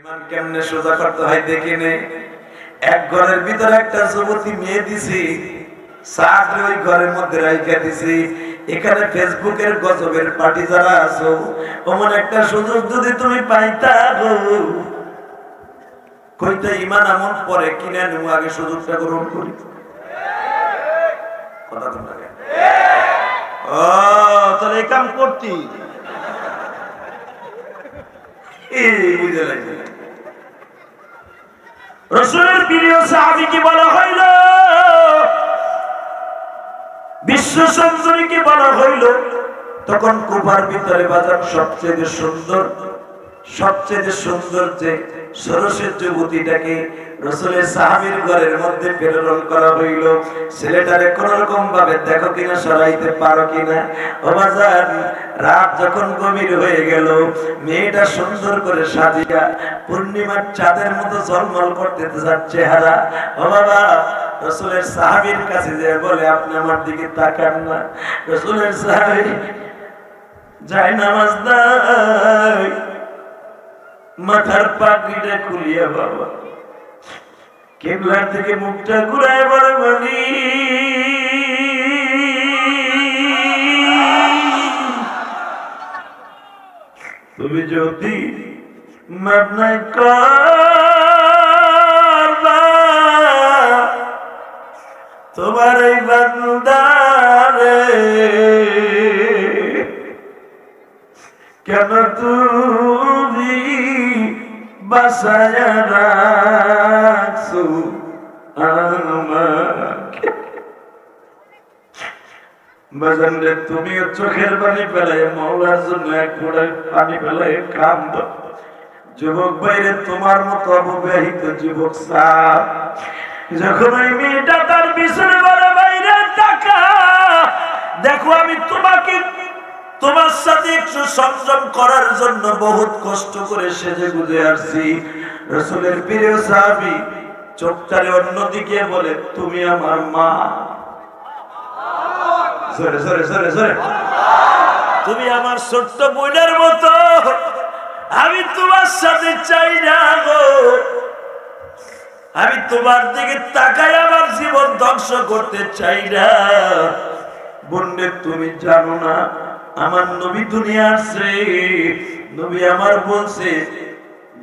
ইমান কেমনে সোজা করতে হয় দেখি নে। এক ঘরের ভিতরে একটা যুবতী মেয়ে দিছি, সাদরে ওই ঘরের মধ্যে রাইখা দিছি। এখানে ফেসবুকের গজবের পার্টি যারা আছো, ওমন একটা সুযোগ যদি তুমি পাইতা গো, কইতে ইমান আমল পরে কিনে নেব, আগে সুযোগটা গ্রহণ করি। কথা তো লাগে। ও তাহলে এই কাম করতি বুঝে লাগে। রাসূলের প্রিয় সাহাবীকে বলা হইল, বিশ্ব সুন্দরীকে বলা হইল। তখন কুফার ভিতরে বাজার সবচেয়ে সুন্দর যে সরসের যুবতীটাকে রাসূলের সাহাবীর ঘরের মধ্যে প্রেরণ করা হইল। ছেলেটারে কোন রকম ভাবে দেখো কিনা, সরাইতে পারো কিনা। ও বাজার, রাত যখন গভীর হয়ে গেল, মেয়েটা সুন্দর করে সাজিয়া পূর্ণিমার চাঁদের মতো ঝলমল করতে তার চেহারা। ও বাবা, রাসূলের সাহাবীর কাছে যে বলে, আপনি আমার দিকে তাকান না। রাসূলের সাহাবী যায় নামাজ নাই, মাথার পাগড়িটা খুলিয়া বাবা কিবলার দিকে মুখটা ঘুরায় বলে, বলি তুমি যদি মাপ নাই করবা, তোমার এই বান্দারে কেন তুমি বাসায়া রাখছো আমাকে। বাজান রে, তুমিও চোখের পানি ফেলাই মওলার জন্য এক ফোঁটা পানি ফেলাই কান্দ। যুবক ভাইরে, তোমার মতো অবিবাহিত যুবক সাপ যখন ওই মেয়েটা তার পিছনে বলে, বাইরে টাকা দেখো, আমি তোমাকে তোমার সাথে একটু সংযম করার জন্য বহুত কষ্ট করে সেজে গুজে আসছি। রাসূলের প্রিয় সাহাবী চোখটারে অন্যদিকে বলে, তুমি আমার মা। সরে সরে সরে সরে, তুমি আমার ছোট্ট বোনের মতো, আমি তোমার সাথে চাই না গো। আমি তোমার দিকে তাকাই আমার জীবন ধ্বংস করতে চাই না। বোনে, তুমি জানো না আমার নবী দুনিয়া আসছে, নবী আমার বলছে,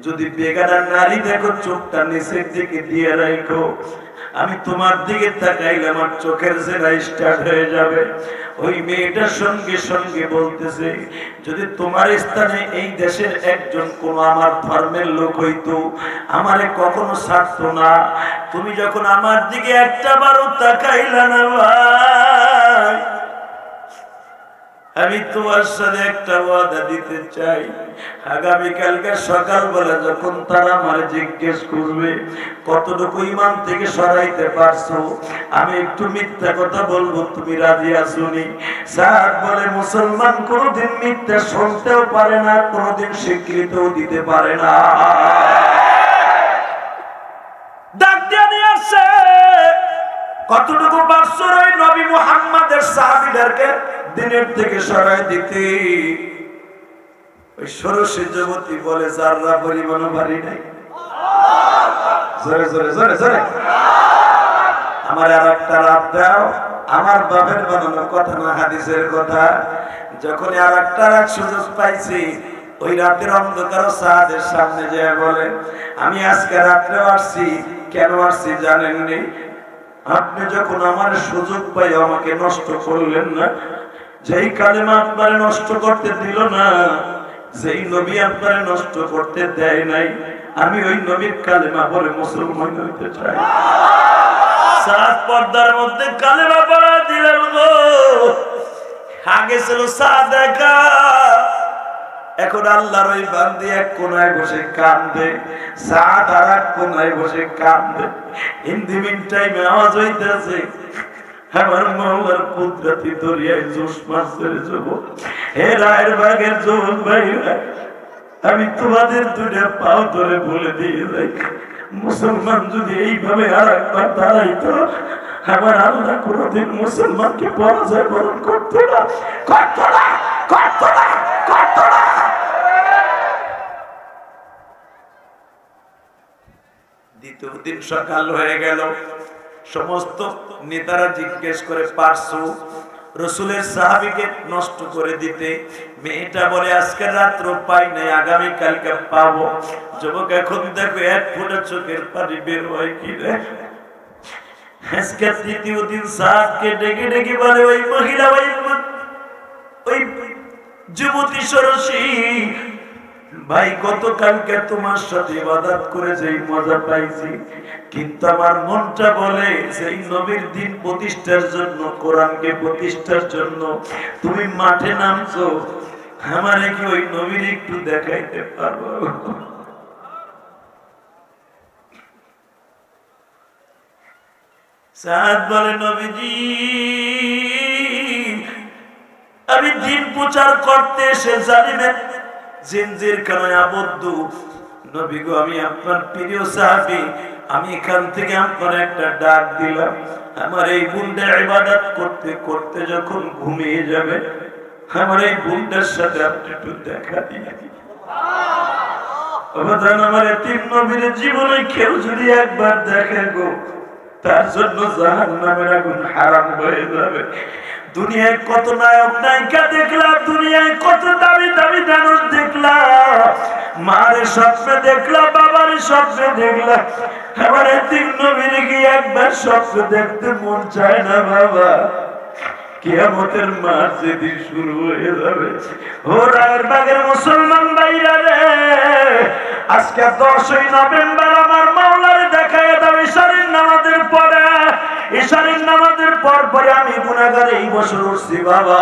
যদি বেগানা নারী দেখো চোখটা নিচের দিকে দিয়ে রাখো। আমি তোমার দিকে তাকাইলে আমার চোখের জেলা স্টার্ট হয়ে যাবে। ওই মেয়েটা সঙ্গে সঙ্গে বলতেছে, যদি তোমার স্থানে এই দেশের একজন কোন আমার ধর্মের লোক হইতো, আমারে কখনো ছাড়তো না। তুমি যখন আমার দিকে একটা বারও তাকাইলা না ভাই, আমি তোমার সাথে একটা ওয়াদা দিতে চাই, আগামীকালকে সকালবেলা যখন তারা আমার জিজ্ঞেস করবে কতটুকু ইমান থেকে সরাইতে পারছো, আমি একটু মিথ্যা কথা বলবো, তুমি রাজি আছোনি? স্যার বলে, মুসলমান কোনোদিন মিথ্যা শুনতেও পারে না, কোনোদিন স্বীকৃতিও দিতে পারে না। ডাক দিয়ে নিয়ে আসছে, কতটুকু পারছো ওই নবী মুহাম্মাদের সাহাবীদেরকে দিনের থেকে সরাই দিতে? ওই ষোড়শী যুবতী বলে, যারা পরিমাণ ভারী নাই। জোরে জোরে জোরে জোরে, আমার আর একটা রাত দাও। আমার বাপের বানানো কথা না, হাদিসের কথা। যখন আর একটা রাত সুযোগ পাইছি, ওই রাতের অন্ধকার সাদের সামনে যেয়ে বলে, আমি আজকে রাত্রেও আসছি। কেন আসছি জানেননি? আপনি যখন আমার সুযোগ পাই আমাকে নষ্ট করলেন না, যেই কালেমা আপনারে নষ্ট করতে দিল না, যেই নবী আপনারে নষ্ট করতে দেয় নাই, আমি ওই নবীর কালেমা বলে মুসলমান হইতে চাই। সাত পর্দার মধ্যে কালেমা পড়া দিলেন গো। আগে ছিল সাদেকা, এখন আল্লাহর ওই বান্দি এক কোনায় বসে কান্দে, সাদ আর এক কোনায় বসে কান্দে। ইন দি মিন টাইমে আওয়াজ হইতেছে, আমার মওলার কুদরতি দরিয়ায় জোশ মারছে যুবক। হে রায়ের বাগের যুবক ভাইরা, আমি তোমাদের দুইটা পাও ধরে বলে দিয়ে যাই, মুসলমান যদি এইভাবে আর একবার দাঁড়াইতো, আমার আল্লাহ কোনদিন মুসলমানকে পরাজয় বরণ করতো না, করতো না, করতো না, করতো না। দ্বিতীয় দিন সকাল হয়ে গেল, সমস্ত নেতারা জিজ্ঞেস করে পারছো রসুলের সাহাবীকে নষ্ট করে দিতে? মেয়েটা বলে আজকে রাত্র পাই নাই, আগামী কালকে পাবো। যুবক এখন দেখো এক ফোঁটা চোখের পানি বের হয় কি রে। আজকে তৃতীয় দিন সাহাবকে ডেকে ডেকে বলে ওই মহিলা, ওই যুবতী সরসী ভাই, গতকালকে তোমার সাথে ইবাদত করে যেই মজা পাইছি, কিন্তু আমার মনটা বলে সেই নবীর দিন প্রতিষ্ঠার জন্য, কোরআনকে প্রতিষ্ঠার জন্য তুমি মাঠে নামছো, আমারে কি ওই নবীর একটু দেখাইতে পারবো? সাদ বলে নবীজি, আমি দিন প্রচার করতে এসে জালিমের জিনজির খানায় আবদ্ধ। নবী গো, আমি আপনার প্রিয় সাহাবী, আমি এখান থেকে আপনার একটা ডাক দিলাম, আমার এই বোনটা ইবাদত করতে করতে যখন ঘুমিয়ে যাবে, আমার এই বোনটার সাথে আপনি একটু দেখা দিয়ে আমার এতিম নবীর জীবনে কেউ যদি একবার দেখে গো, তার জন্য জাহান্নামের আগুন হারাম হয়ে যাবে। দুনিয়ায় কত নায়ক নায়িকা দেখলাম, দুনিয়ায় কত দামি দামি মানুষ দেখলাম, মারে স্বপ্নে দেখলাম, বাবার স্বপ্নে দেখলাম, আমার এতিম নবীর কি একবার স্বপ্ন দেখতে মন চায় না বাবা? কিয়ামতের মাঠ যেদিন শুরু হয়ে যাবে, ও রায়েরবাগের মুসলমান ভাইরা রে, আজকে 10ই নভেম্বর আমার মাওলারে দেখায় দাও ইশারের নামাজের পরে। ইশারের নামাজের পর পরে আমি গুনাহগার এই বছর উঠছি বাবা।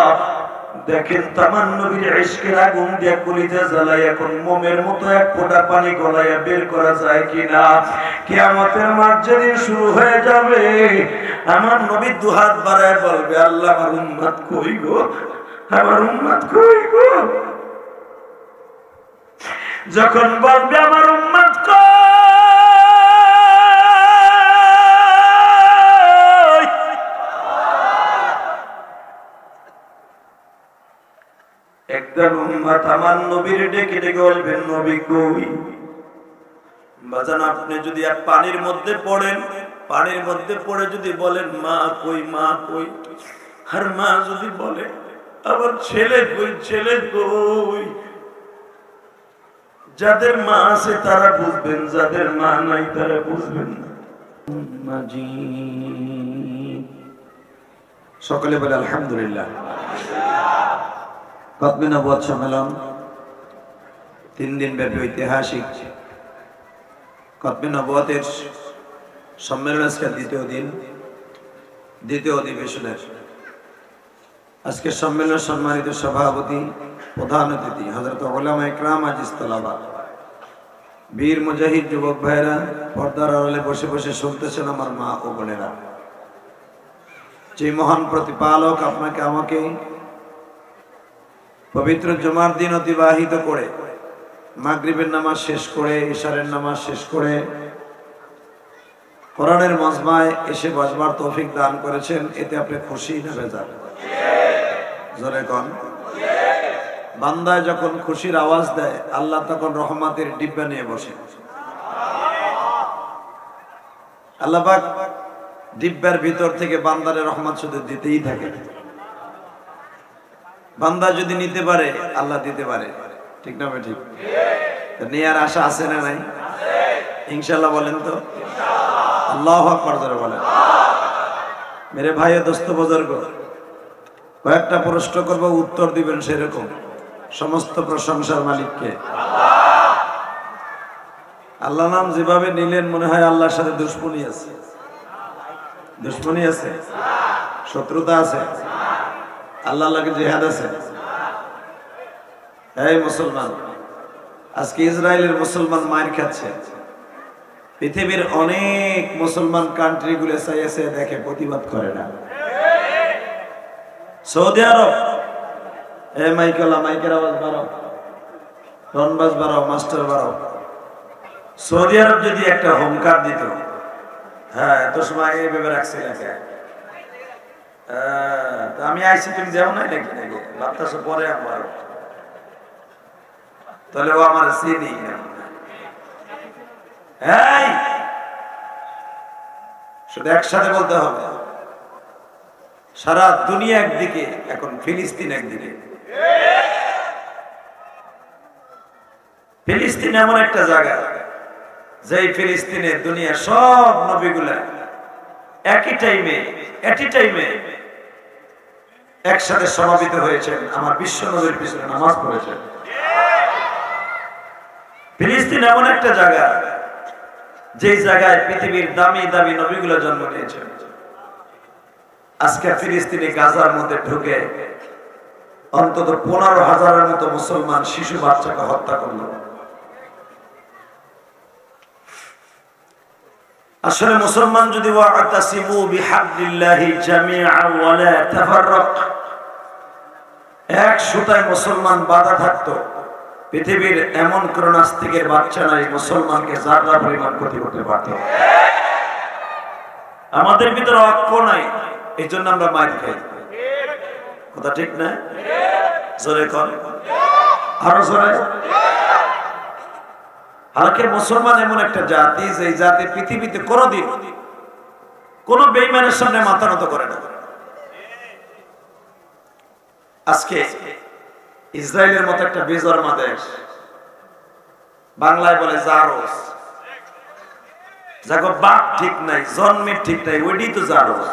দেখেন তামান নবীর ইশকের আগুন দিয়ে কলিজা জ্বালাই, এখন মোমের মতো এক ফোঁটা পানি গলাইয়া বের করা যায় কিনা? কিয়ামতের মাঠ যেদিন শুরু হয়ে যাবে, আমার নবী দুহাত বাড়ায় বলবে, আল্লাহ আমার উম্মত কই গো, আমার উম্মত কই গো? যখন বলবে আমার উম্মত কই, একদম উম্মত আমার নবীর ডেকে ডেকে বলবেন, নবী কই? বাজান, আপনি যদি আর পানির মধ্যে পড়েন, পানির মধ্যে পড়ে যদি বলেন মা কই, মা কই, আর মা যদি বলে আবার ছেলে কই, ছেলে কই, যাদের মা আছে তারা বুঝবেন, যাদের মা নাই তারা বুঝবেন না। সকলে বলে আলহামদুলিল্লাহ। খতমে নবুয়ত সম্মেলন 3 দিন ব্যাপী ঐতিহাসিক খতমে নবুয়তের সম্মেলন আজকে দ্বিতীয় অধিবেশনের আজকে সম্মেলনের সম্মানিত সভাপতি, প্রধান অতিথি হযরত উলামা ইকরাম আজিজ তালাবা, বীর মুজাহিদ যুবক ভাইরা, পর্দার আড়ালে বসে বসে শুনতেছেন আমার মা ও বোনেরা, যে মহান প্রতিপালক আপনাকে আমাকে পবিত্র জুমার দিন অতিবাহিত করে, মাগরিবের নামাজ শেষ করে, ইশারের নামাজ শেষ করে কোরআনের মজমায় এসে বসবার তৌফিক দান করেছেন, এতে আপনি খুশি না বেজার? জোরে কোন। বান্দায় যখন খুশির আওয়াজ দেয়, আল্লাহ তখন রহমতের ডিব্বা নিয়ে বসে। আল্লাহ পাক ডিব্বার ভিতর থেকে বান্দারে রহমত শুধু দিতেই থাকে। বান্দা যদি নিতে পারে, আল্লাহ দিতে পারে, ঠিক না? ঠিক। নেয়ার আশা আছে না নাই? ইনশাআল্লাহ বলেন তো। আল্লাহু আকবার জোরে বলেন। মেরে ভাই ও দোস্ত বুজুর্গ, কয়েকটা প্রশ্ন করব, উত্তর দিবেন সেরকম। সমস্ত প্রশংসার মালিককে। আল্লাহ নাম যেভাবে নিলেন, মনে হয় আল্লাহর সাথে দুশ্মনী আছে। দুশ্মনী আছে, শত্রুতা আছে, আল্লাহ লাগে জিহাদ আছে। এই মুসলমান, আজকে ইসরায়েলের মুসলমান মার খাচ্ছে। পৃথিবীর অনেক মুসলমান কান্ট্রি গুলো চাইছে দেখে, প্রতিবাদ করে না। সৌদি আরব, মাইকের আওয়াজ বাড়াও, টনবাজ বাড়াও, মাস্টার বাড়াও। সৌদি আরব যদি একটা হোমকার দিত, হ্যাঁ এত সময় এইভাবে রাখছে, আমি আইসি, তুমি যাও নাই নাকি? নাকি বার্তাস পরে আমার, তাহলে ও আমার চিনি। শুধু একসাথে বলতে হবে। সারা দুনিয়া একদিকে, এখন ফিলিস্তিন একদিকে। ফিলিস্তিন এমন একটা জায়গা, যেই ফিলিস্তিনে দুনিয়া সব নবীগুলা একই টাইমে একসাথে সমাবেত হয়েছেন, আমার বিশ্ব নবীর পিছনে নামাজ পড়েছেন। ফিলিস্তিন এমন একটা জায়গা, যেই জায়গায় পৃথিবীর দামি দামি নবীগুলো জন্ম নিয়েছেন। আজকে ফিলিস্তিনি গাজার মধ্যে ঢুকে অন্তত 15,000-এর মতো মুসলমান শিশু বাচ্চাকে হত্যা করল। আসলে মুসলমান যদি ওয়াতাসিমু বিহাবলিল্লাহি জামিআন ওয়া লা তাফাররাক, এক সুতায় মুসলমান বাঁধা থাকতো, পৃথিবীর এমন কোন নাস্তিকের বাচ্চা নাই মুসলমানকে যারা পরিমাণ ক্ষতি করতে পারত। আমাদের ভিতরে ঐক্য নাই, এই জন্য আমরা মাইর খাই। কথা ঠিক না? জোরে কর, আরো জোরে। হালাকে মুসলমান এমন একটা জাতি, যে জাতি পৃথিবীতে কোনদিন কোন বেঈমানের সামনে মাথা নত করে না। আজকে ইসরায়েলের মতো একটা বেজন্মা দেশ, বাংলায় বলে জারজ, যাকে বাপ ঠিক নাই, জন্মের ঠিক নাই, ওইটাই তো জারজ।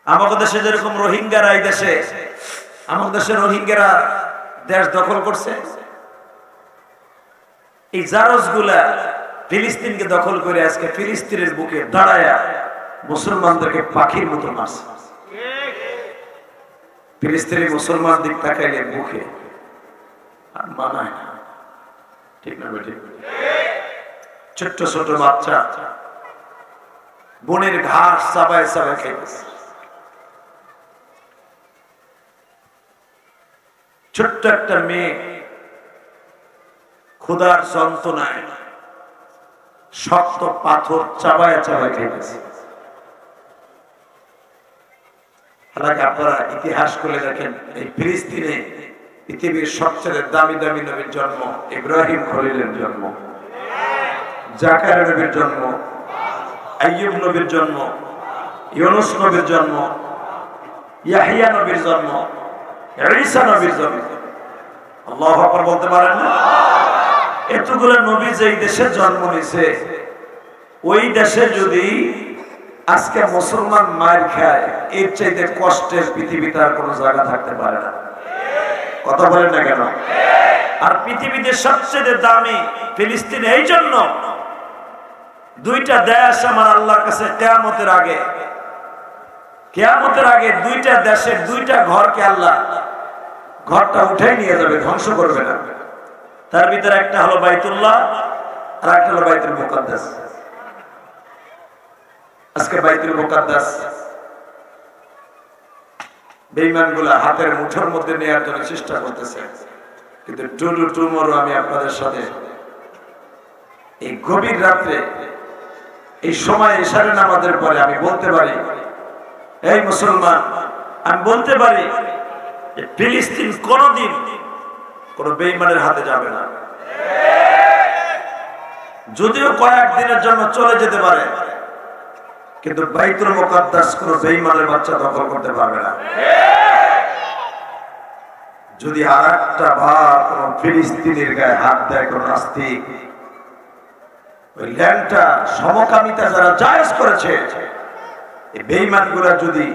আমাদের দেশে যেরকম রোহিঙ্গারা, এই দেশে আমাদের দেশে রোহিঙ্গারা দেশ দখল করছে, এই জারজ গুলা ফিলিস্তিনকে দখল করে আজকে ফিলিস্তিনের বুকে দাঁড়ায়া মুসলমানদেরকে পাখির মতো মারছে। ফিলিস্তিনি মুসলমান দিক তাকাইলে মুখে আর মানায় না, ঠিক না বেঠিক? ছোট্ট ছোট বাচ্চা বনের ঘাস চাবায় চাবায় খাইতেছে। ছোট্ট একটা মেয়ে ক্ষুধার যন্ত্রণায় শক্ত পাথর চাবায় চাবায় খাইতেছে। আপনারা ইতিহাস করে দেখেন, এই ফিলিস্তিনে পৃথিবীর সবচেয়ে দামি দামি নবীর জন্ম, ইব্রাহিম খলিলের জন্ম, জাকারিয়া নবীর জন্ম, আইয়ুব নবীর জন্ম, ইউনুস নবীর জন্ম, ইয়াহিয়া নবীর জন্ম, ঈসা নবীর জন্ম। আল্লাহু আকবার বলতে পারেন না? এতগুলো নবী যেই দেশে জন্ম নিছে, ওই দেশে যদি আজকে মুসলমান মার খায়, এর চাইতে কষ্টের পৃথিবীতে আর কোনো জায়গা থাকতে পারে না। কথা বলেন না কেন? আর পৃথিবীতে সবচেয়ে দামি ফিলিস্তিন এই জন্য, দুইটা দেশ আমার আল্লাহর কাছে কিয়ামতের আগে দুইটা দেশের দুইটা ঘরকে আল্লাহ ঘরটা উঠাই নিয়ে যাবে, ধ্বংস করবে না। তার ভিতরে একটা হলো বাইতুল্লাহ, আর একটা হলো বাইতুল মুকাদ্দাস। আজকে বাইতুল মুকাদ্দাস বেঈমানগুলা হাতের মুঠোর মধ্যে নেওয়ার জন্য চেষ্টা করতেছে, কিন্তু টুমরো আমি আপনাদের সাথে এই গভীর রাত্রে, এই সময় ইশারে নামাজের পরে আমি বলতে পারি, এই মুসলমান, আমি বলতে পারি যে ফিলিস্তিন কোনদিন কোন বেঈমানের হাতে যাবে না। যদিও কয়েকদিনের জন্য চলে যেতে পারে, কিন্তু বাইতুল মুকাদ্দাস কোন বেঈমানের বাচ্চা দখল করতে পারবে না। যদি আরেকটা বার কোন ফিলিস্তিনের গায়ে হাত দেয় কোন নাস্তিক, ওই ল্যান্ডটা সমকামিতা যারা জায়েজ করেছে, এই বেঈমানগুলা যদি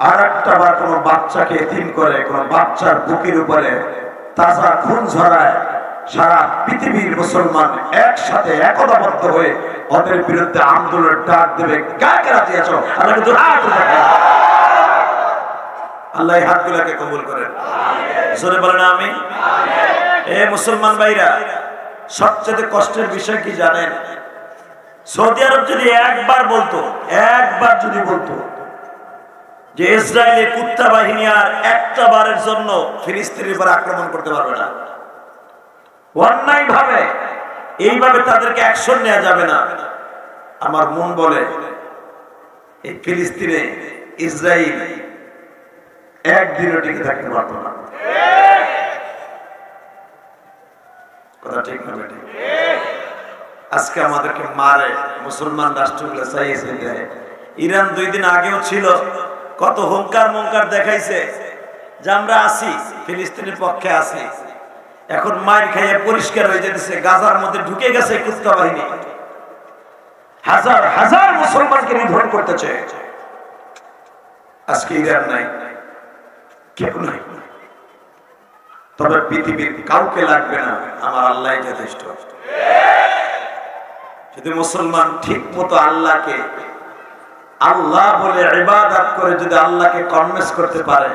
আরেকটা বার কোন বাচ্চাকে এতিম করে, কোন বাচ্চার বুকের উপরে তাজা খুন ঝরায়, সারা পৃথিবীর মুসলমান একসাথে একতাবদ্ধ হয়ে ওদের বিরুদ্ধে আন্দোলনের ডাক দেবে। কাকে রাজি আছো? আল্লাহ হাতগুলাকে কবুল করেন, জোরে বলেন আমিন। এ মুসলমান ভাইরা, সবচেয়ে কষ্টের বিষয় কি জানেন? সৌদি আরব যদি একবার যদি বলতো যে ইসরায়েলি কুত্তা বাহিনী আর একটা বারের জন্য ফিলিস্তিনের উপর আক্রমণ করতে পারবে না, অন্যায় ভাবে এইভাবে তাদেরকে অ্যাকশন নেওয়া যাবে না, আমার মন বলে এই ফিলিস্তিনে ইসরায়েল একদিনও টিকে থাকতে পারত না। কথা ঠিক না? আজকে আমাদেরকে মারে, মুসলমান রাষ্ট্রগুলো চাইছে দেয়। ইরান 2 দিন আগেও ছিল, কত হুঙ্কার মুঙ্কার দেখাইছে যে আমরা আছি, ফিলিস্তিনের পক্ষে আছি। এখন মার খাইয়ে পরিষ্কার হয়ে যেতেছে, গাজার মধ্যে ঢুকে গেছে কুত্তা বাহিনী, হাজার হাজার মুসলমানকে নিধন করতেছে। আজকে ইরান নাই, কেউ নাই, তবে পৃথিবীর কাউকে লাগবে না, আমার আল্লাহ যথেষ্ট। যদি মুসলমান ঠিক মতো আল্লাহকে আল্লাহ বলে ইবাদত করে যদি আল্লাহকে কনভিন্স করতে পারে,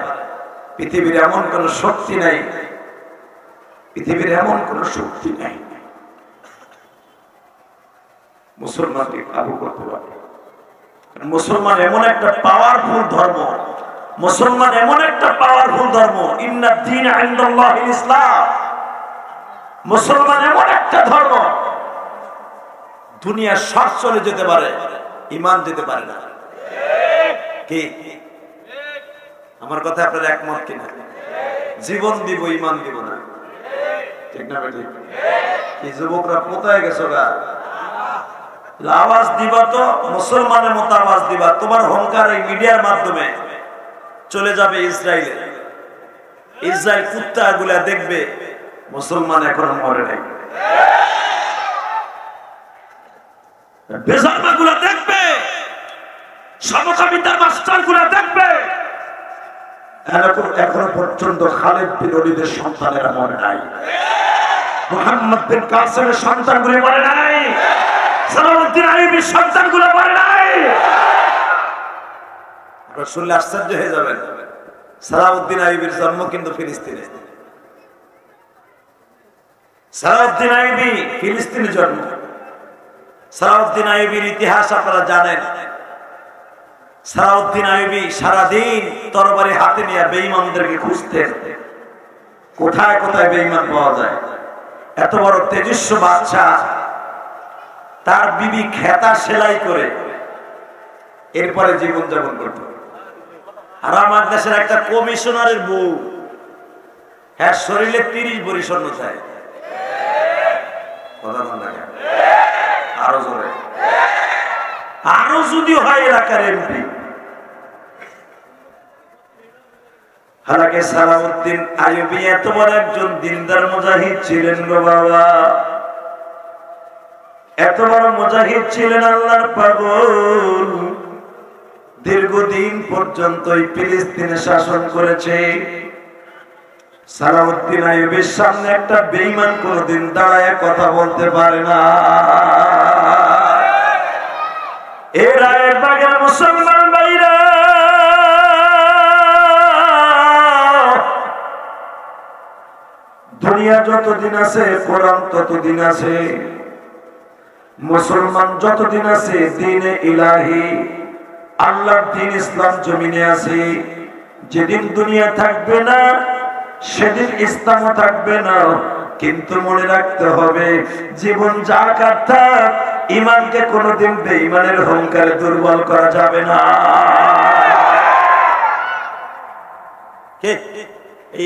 পৃথিবীর এমন কোন শক্তি নাই, পৃথিবীর এমন কোন শক্তি নাই মুসলমানকে কাবু করতে পারে। মুসলমান এমন একটা পাওয়ারফুল ধর্ম, মুসলমান এমন একটা পাওয়ারফুল ধর্ম, ইন্নাদ দীন ইনদাল্লাহিল ইসলাম। মুসলমান এমন একটা ধর্ম, দুনিয়া সব চলে যেতে পারে, ঈমান যেতে পারে না। কি আমার কথা আপনারা একমত কিনা? জীবন দিব, ঈমান দিব না, ঠিক না বেঠিক? এই যুবকরা কোথায় গেছো গা? আওয়াজ দিবা তো মুসলমানের মতো আওয়াজ দিবা। তোমার হুঙ্কার এই মিডিয়ার মাধ্যমে চলে যাবে ইসরায়েলে। ইসরায়েল কুত্তা গুলা দেখবে মুসলমান এখনো মরে নাই, বেজারমা গুলা দেখবে, সমকামিতার মাস্টার গুলা দেখবে। এখনো পর্যন্ত খালিদ বিন ওলীদের সন্তানেরা মরে নাই, মুহাম্মদ বিন কাসিমের সন্তানগুলি মরে নাই, সালাউদ্দিন আইয়ুবীর সন্তানগুলো মরে নাই। আপনারা শুনলে আশ্চর্য হয়ে যাবেন, সালাউদ্দিন আইয়ুবীর জন্ম কিন্তু ফিলিস্তিনে। সালাউদ্দিন আইয়ুবী ফিলিস্তিনে জন্ম। সালাউদ্দিন আইয়ুবীর ইতিহাস আপনারা জানেন। সালাউদ্দিন আইয়ুবী সারাদিন তরবারি হাতে নিয়ে বেঈমানদেরকে খুঁজতেন, কোথায় কোথায় বেঈমান পাওয়া যায়। এত বড় তেজস্বী বাদশা, তার বিবি খেতা সেলাই করে এরপরে জীবন যাপন করত। আর আমার দেশের একটা কমিশনারের বউ, হ্যাঁ, শরীরে 30 ভরি স্বর্ণ চায়। আরো জোরে, আরো যদি হয় এলাকার এমপি। হালাকে সালাউদ্দিন আইয়ুবী এত বড় একজন দিনদার মুজাহিদ ছিলেন গো বাবা, এত বড় মুজাহিদ ছিলেন, আল্লাহর পাগল। দীর্ঘদিন পর্যন্ত ফিলিস্তিনে শাসন করেছে। সালাউদ্দিন আইয়ুবীর সামনে একটা বেঈমান কোনদিন দাঁড়ায় কথা বলতে পারে না। এ রায়ের বাগের মুসলমান ভাইরা, দুনিয়া যতদিন আছে কোরআন ততদিন আছে, মুসলমান যতদিন আছে দ্বীনে ইলাহি, আল্লাহর দ্বীন ইসলাম জমিনে আছে। যেদিন দুনিয়া থাকবে না সেদিন ইসলামও থাকবে না। কিন্তু মনে রাখতে হবে, জীবন যাক আর থাক, ঈমানকে কোনোদিন বেঈমানের হুঙ্কারে দুর্বল করা যাবে না।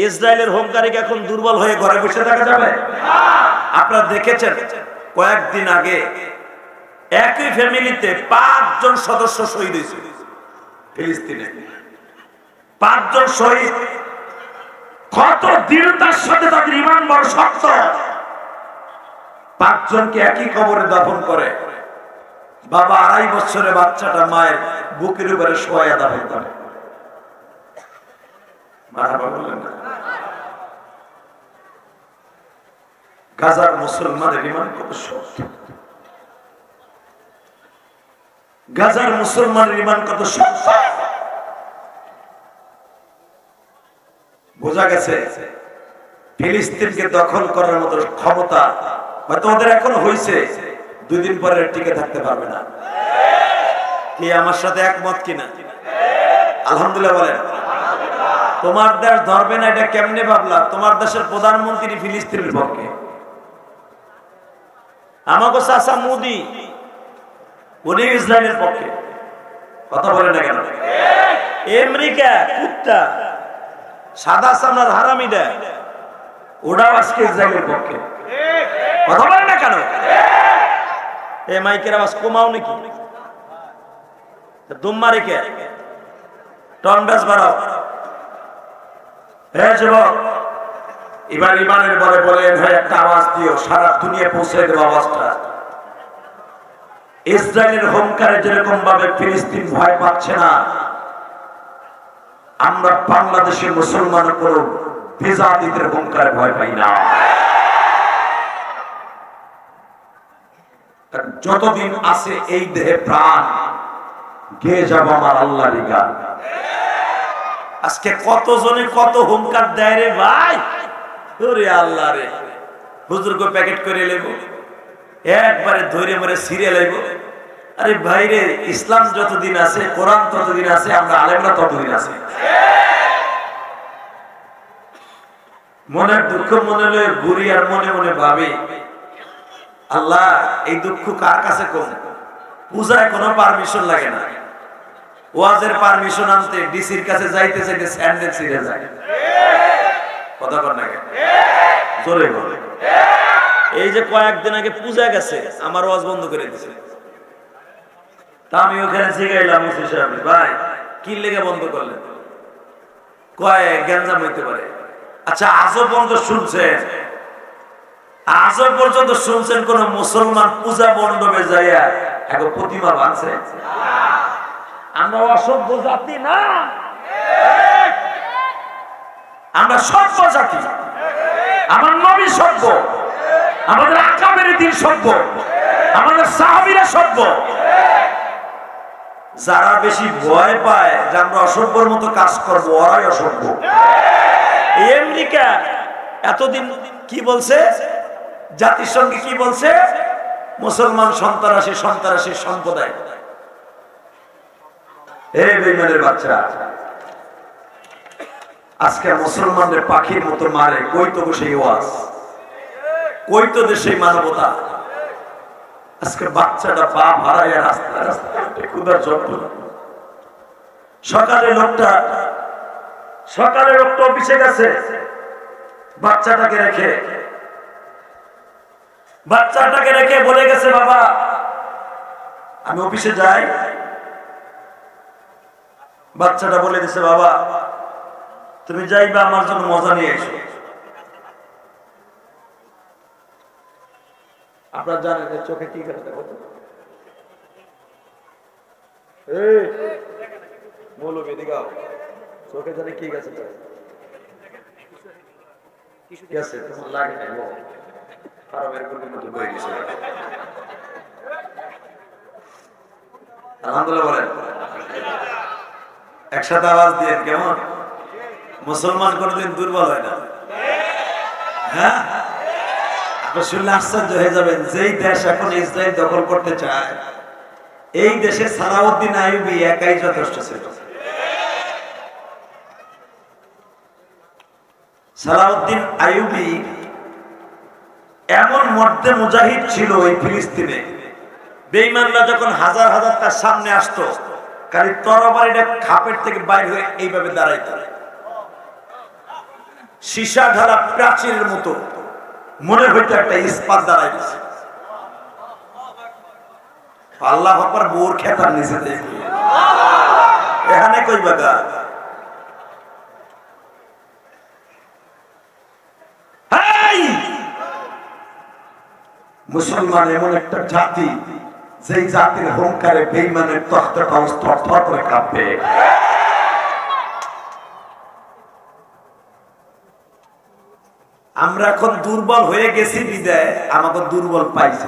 ইসরায়েলের হুঙ্কারে কি এখন দুর্বল হয়ে ঘরে বসে থাকা যাবে? আপনারা দেখেছেন কয়েকদিন আগে একই ফ্যামিলিতে 5 জন সদস্য শহীদ হয়েছে ফিলিস্তিনে। 5 জন শহীদ, কত দৃঢ়তার সাথে তাদের ঈমান বড় শক্ত। 5 জনকে একই কবরে দাফন করে। বাবা 2.5 বছরের বাচ্চাটা মায়ের বুকের উপরে শোয়া দাফন করে। মারহাবা বলেন না। গাজার মুসলমানের ঈমান কত শক্ত, গাজার মুসলমানের ঈমান কত শক্ত। বোঝা গেছে ফিলিস্তিনকে দখল করার মতো ক্ষমতা হয়তো ওদের এখন হয়েছে, 2 দিন পরে টিকে থাকতে পারবে না। কি আমার সাথে একমত কিনা? আলহামদুলিল্লাহ বলেন। তোমার দেশ ধরবে না এটা কেমনে ভাবলা? তোমার দেশের প্রধানমন্ত্রী ফিলিস্তিনের পক্ষে, আমাকে চাচা মোদি উনি ইসরায়েলের পক্ষে। কথা বলে না কেন? আমেরিকা কুত্তা সাদা চামড়ার হারামিটা, ওটাও আজকে ইসরায়েলের পক্ষে। কথা বলে না কেন? এই মাইকের আওয়াজ কমাও নাকি? দুম মারে কে? টন বেশ বাড়াও। হে যুবক, এবার ইমানের বলে বলেন, হয়ে একটা আওয়াজ দিও, সারা দুনিয়া পৌঁছে দেবো আওয়াজটা। ইসরায়েলের হুঙ্কারে যেরকম ভাবে ফিলিস্তিন ভয় পাচ্ছে না, আমরা বাংলাদেশের মুসলমান কোনো বেজাতিদের হুঙ্কারে ভয় পাই না। যতদিন আছে এই দেহে প্রাণ, গেয়ে যাব আমার আল্লাহর গান। আজকে কতজনে কত হুঙ্কার দেয় রে ভাই, ওরে আল্লাহ রে। হুজুরকে প্যাকেট করে লেব, একবারে ধরে মরে সিরিয়াল আইব। আরে ভাই রে, ইসলাম যতদিন আছে, কোরআন ততদিন আছে, আমরা আলেমরা ততদিন আছে। মনের দুঃখ মনে লয়ে ঘুরি আর মনে মনে ভাবি, আল্লাহ এই দুঃখ কার কাছে কম? পূজায় কোনো পারমিশন লাগে না, ওয়াজের পারমিশন আনতে ডিসির কাছে যাইতে চাইতে স্যান্ডেল ছিঁড়ে যায়। কথা বল না কেন? জোরে বলে। এই যে কয়েকদিন আগে পূজা গেছে, আমার ওয়াজ বন্ধ করে দিয়েছে। তা আমি ওখানে জিগাইলাম মুফতি সাহেব, ভাই কি লেগে বন্ধ করলেন? কয় গ্যাঞ্জাম হইতে পারে। আচ্ছা, আজও পর্যন্ত শুনছেন, আজও পর্যন্ত শুনছেন কোন মুসলমান পূজা মণ্ডপে যাইয়া এক প্রতিমা বানছে? আমরা অসভ্য জাতি না, আমরা সভ্য জাতি। আমার নবী সভ্য, আমাদের আকাবের দিন সভ্য, আমাদের সাহাবীরা সভ্য। যারা বেশি ভয় পায় যে আমরা অসভ্যর মতো কাজ করবো, ওরাই অসভ্য। আমেরিকা এতদিন কি বলছে, জাতিসংঘে কি বলছে? মুসলমান সন্ত্রাসী, সন্ত্রাসী সম্প্রদায়। এই বেঈমানের বাচ্চা আজকে মুসলমানদের পাখির মতো মারে। কই তো সেই ওয়াজ, কই তো সেই মানবতা? আজকে বাচ্চাটা বাপ হারাইয়া রাস্তায় রাস্তায় ক্ষুধার যন্ত্রণা। সকালে লোকটা অফিসে গেছে, বাচ্চাটাকে রেখে বলে গেছে, বাবা আমি অফিসে যাই। বাচ্চাটা বলে দিছে, বাবা তুমি যাইবা, আমার জন্য মজা নিয়ে এসো। আপনার জানেন চোখে কি করে দেখো, মৌলবী দিগাও চোখে জানে কি গেছে, তোমার লাগে নাই, আলহামদুলিল্লাহ বলেন। একসাথে আওয়াজ দিয়ে কেমন? মুসলমান কোনদিন দুর্বল হয় না। হ্যাঁ, আপনি শুনলে আশ্চর্য হয়ে যাবেন। যেই দেশ এখন ইসরায়েল দখল করতে চায়, এই দেশে সালাউদ্দিন আইয়ুবী একাই যথেষ্ট ছিল। সালাউদ্দিন আইয়ুবী এমন মর্দে মুজাহিদ ছিল এই ফিলিস্তিনে। বেঈমানরা যখন হাজার হাজার তার সামনে আসতো, খালি তরবারিটা খাপের থেকে বাইর হয়ে এইভাবে দাঁড়াইত, সীসা ঢালা প্রাচীরের মতো মনে হইতো একটা ইস্পাত দাঁড়াইছে। আল্লাহ আকবার, বোর খেতার নিচে দেখি এখানে কই বাগা। মুসলমান এমন একটা জাতি, যেই জাতির হুঙ্কারে বেঈমানের তখতাটাও থরথর করে কাঁপবে। আমরা এখন দুর্বল হয়ে গেছি বিদায় আমাকে দুর্বল পাইছে।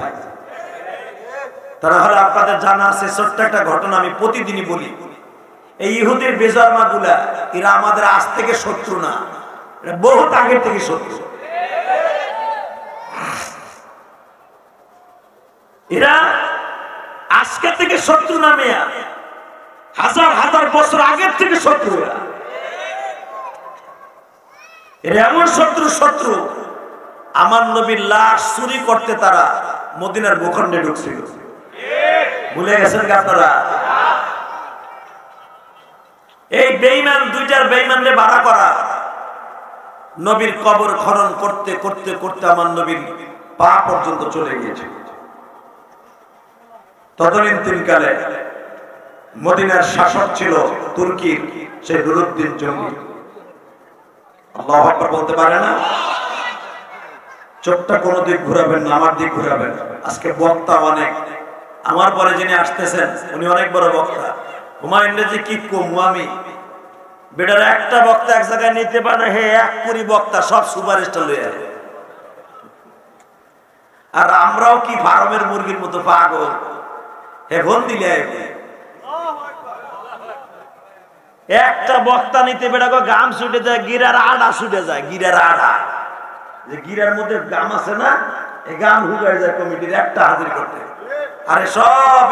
তারা হলো, আপনাদের জানা আছে ছোট্ট একটা ঘটনা, আমি প্রতিদিনই বলি। এই ইহুদির বেজন্মা গুলা, এরা আমাদের আজ থেকে শত্রু না, এরা বহুত আগের থেকে শত্রু। এরা আজকে থেকে শত্রু না, মেয়া হাজার হাজার বছর আগের থেকে শত্রু। এরা এমন শত্রু, আমার নবীর লাশ চুরি করতে তারা মদিনার ভূখণ্ডে ঢুকছিল। ভুলে গেছেন কি আপনারা? এই বেঈমান, দুইটার বেঈমানরে ভাড়া করা, নবীর কবর খনন করতে করতে করতে আমার নবীর পা পর্যন্ত চলে গিয়েছে। তদানীন্তনকালে মদিনার শাসক ছিল তুর্কির সেই নুরুদ্দিন জঙ্গি। আল্লাহু আকবার বলতে পারে না? চোখটা কোন দিক ঘুরাবেন না, আমার দিক ঘুরাবেন। আজকে বক্তা অনেক, আমার পরে যিনি আসতেছেন উনি অনেক বড় বক্তা। হুমায়ুন রেজি কি কম আমি বেটার একটা বক্তা এক জায়গায় নিতে পারে না, হে 1 কোটি বক্তা সব সুপারস্টার লয়ে আসে। আর আমরাও কি ফার্মের মুরগির মতো পাগল, এখন দিলে একটা বক্তা নিতে বেটা গাম ছুটে যায়, গিরার আড়া ছুটে যায়, গিরার আড়া, যে গিরার মধ্যে গাম আছে না, এই গাম হুগায় যায় কমিটির একটা হাজির করতে। আরে সব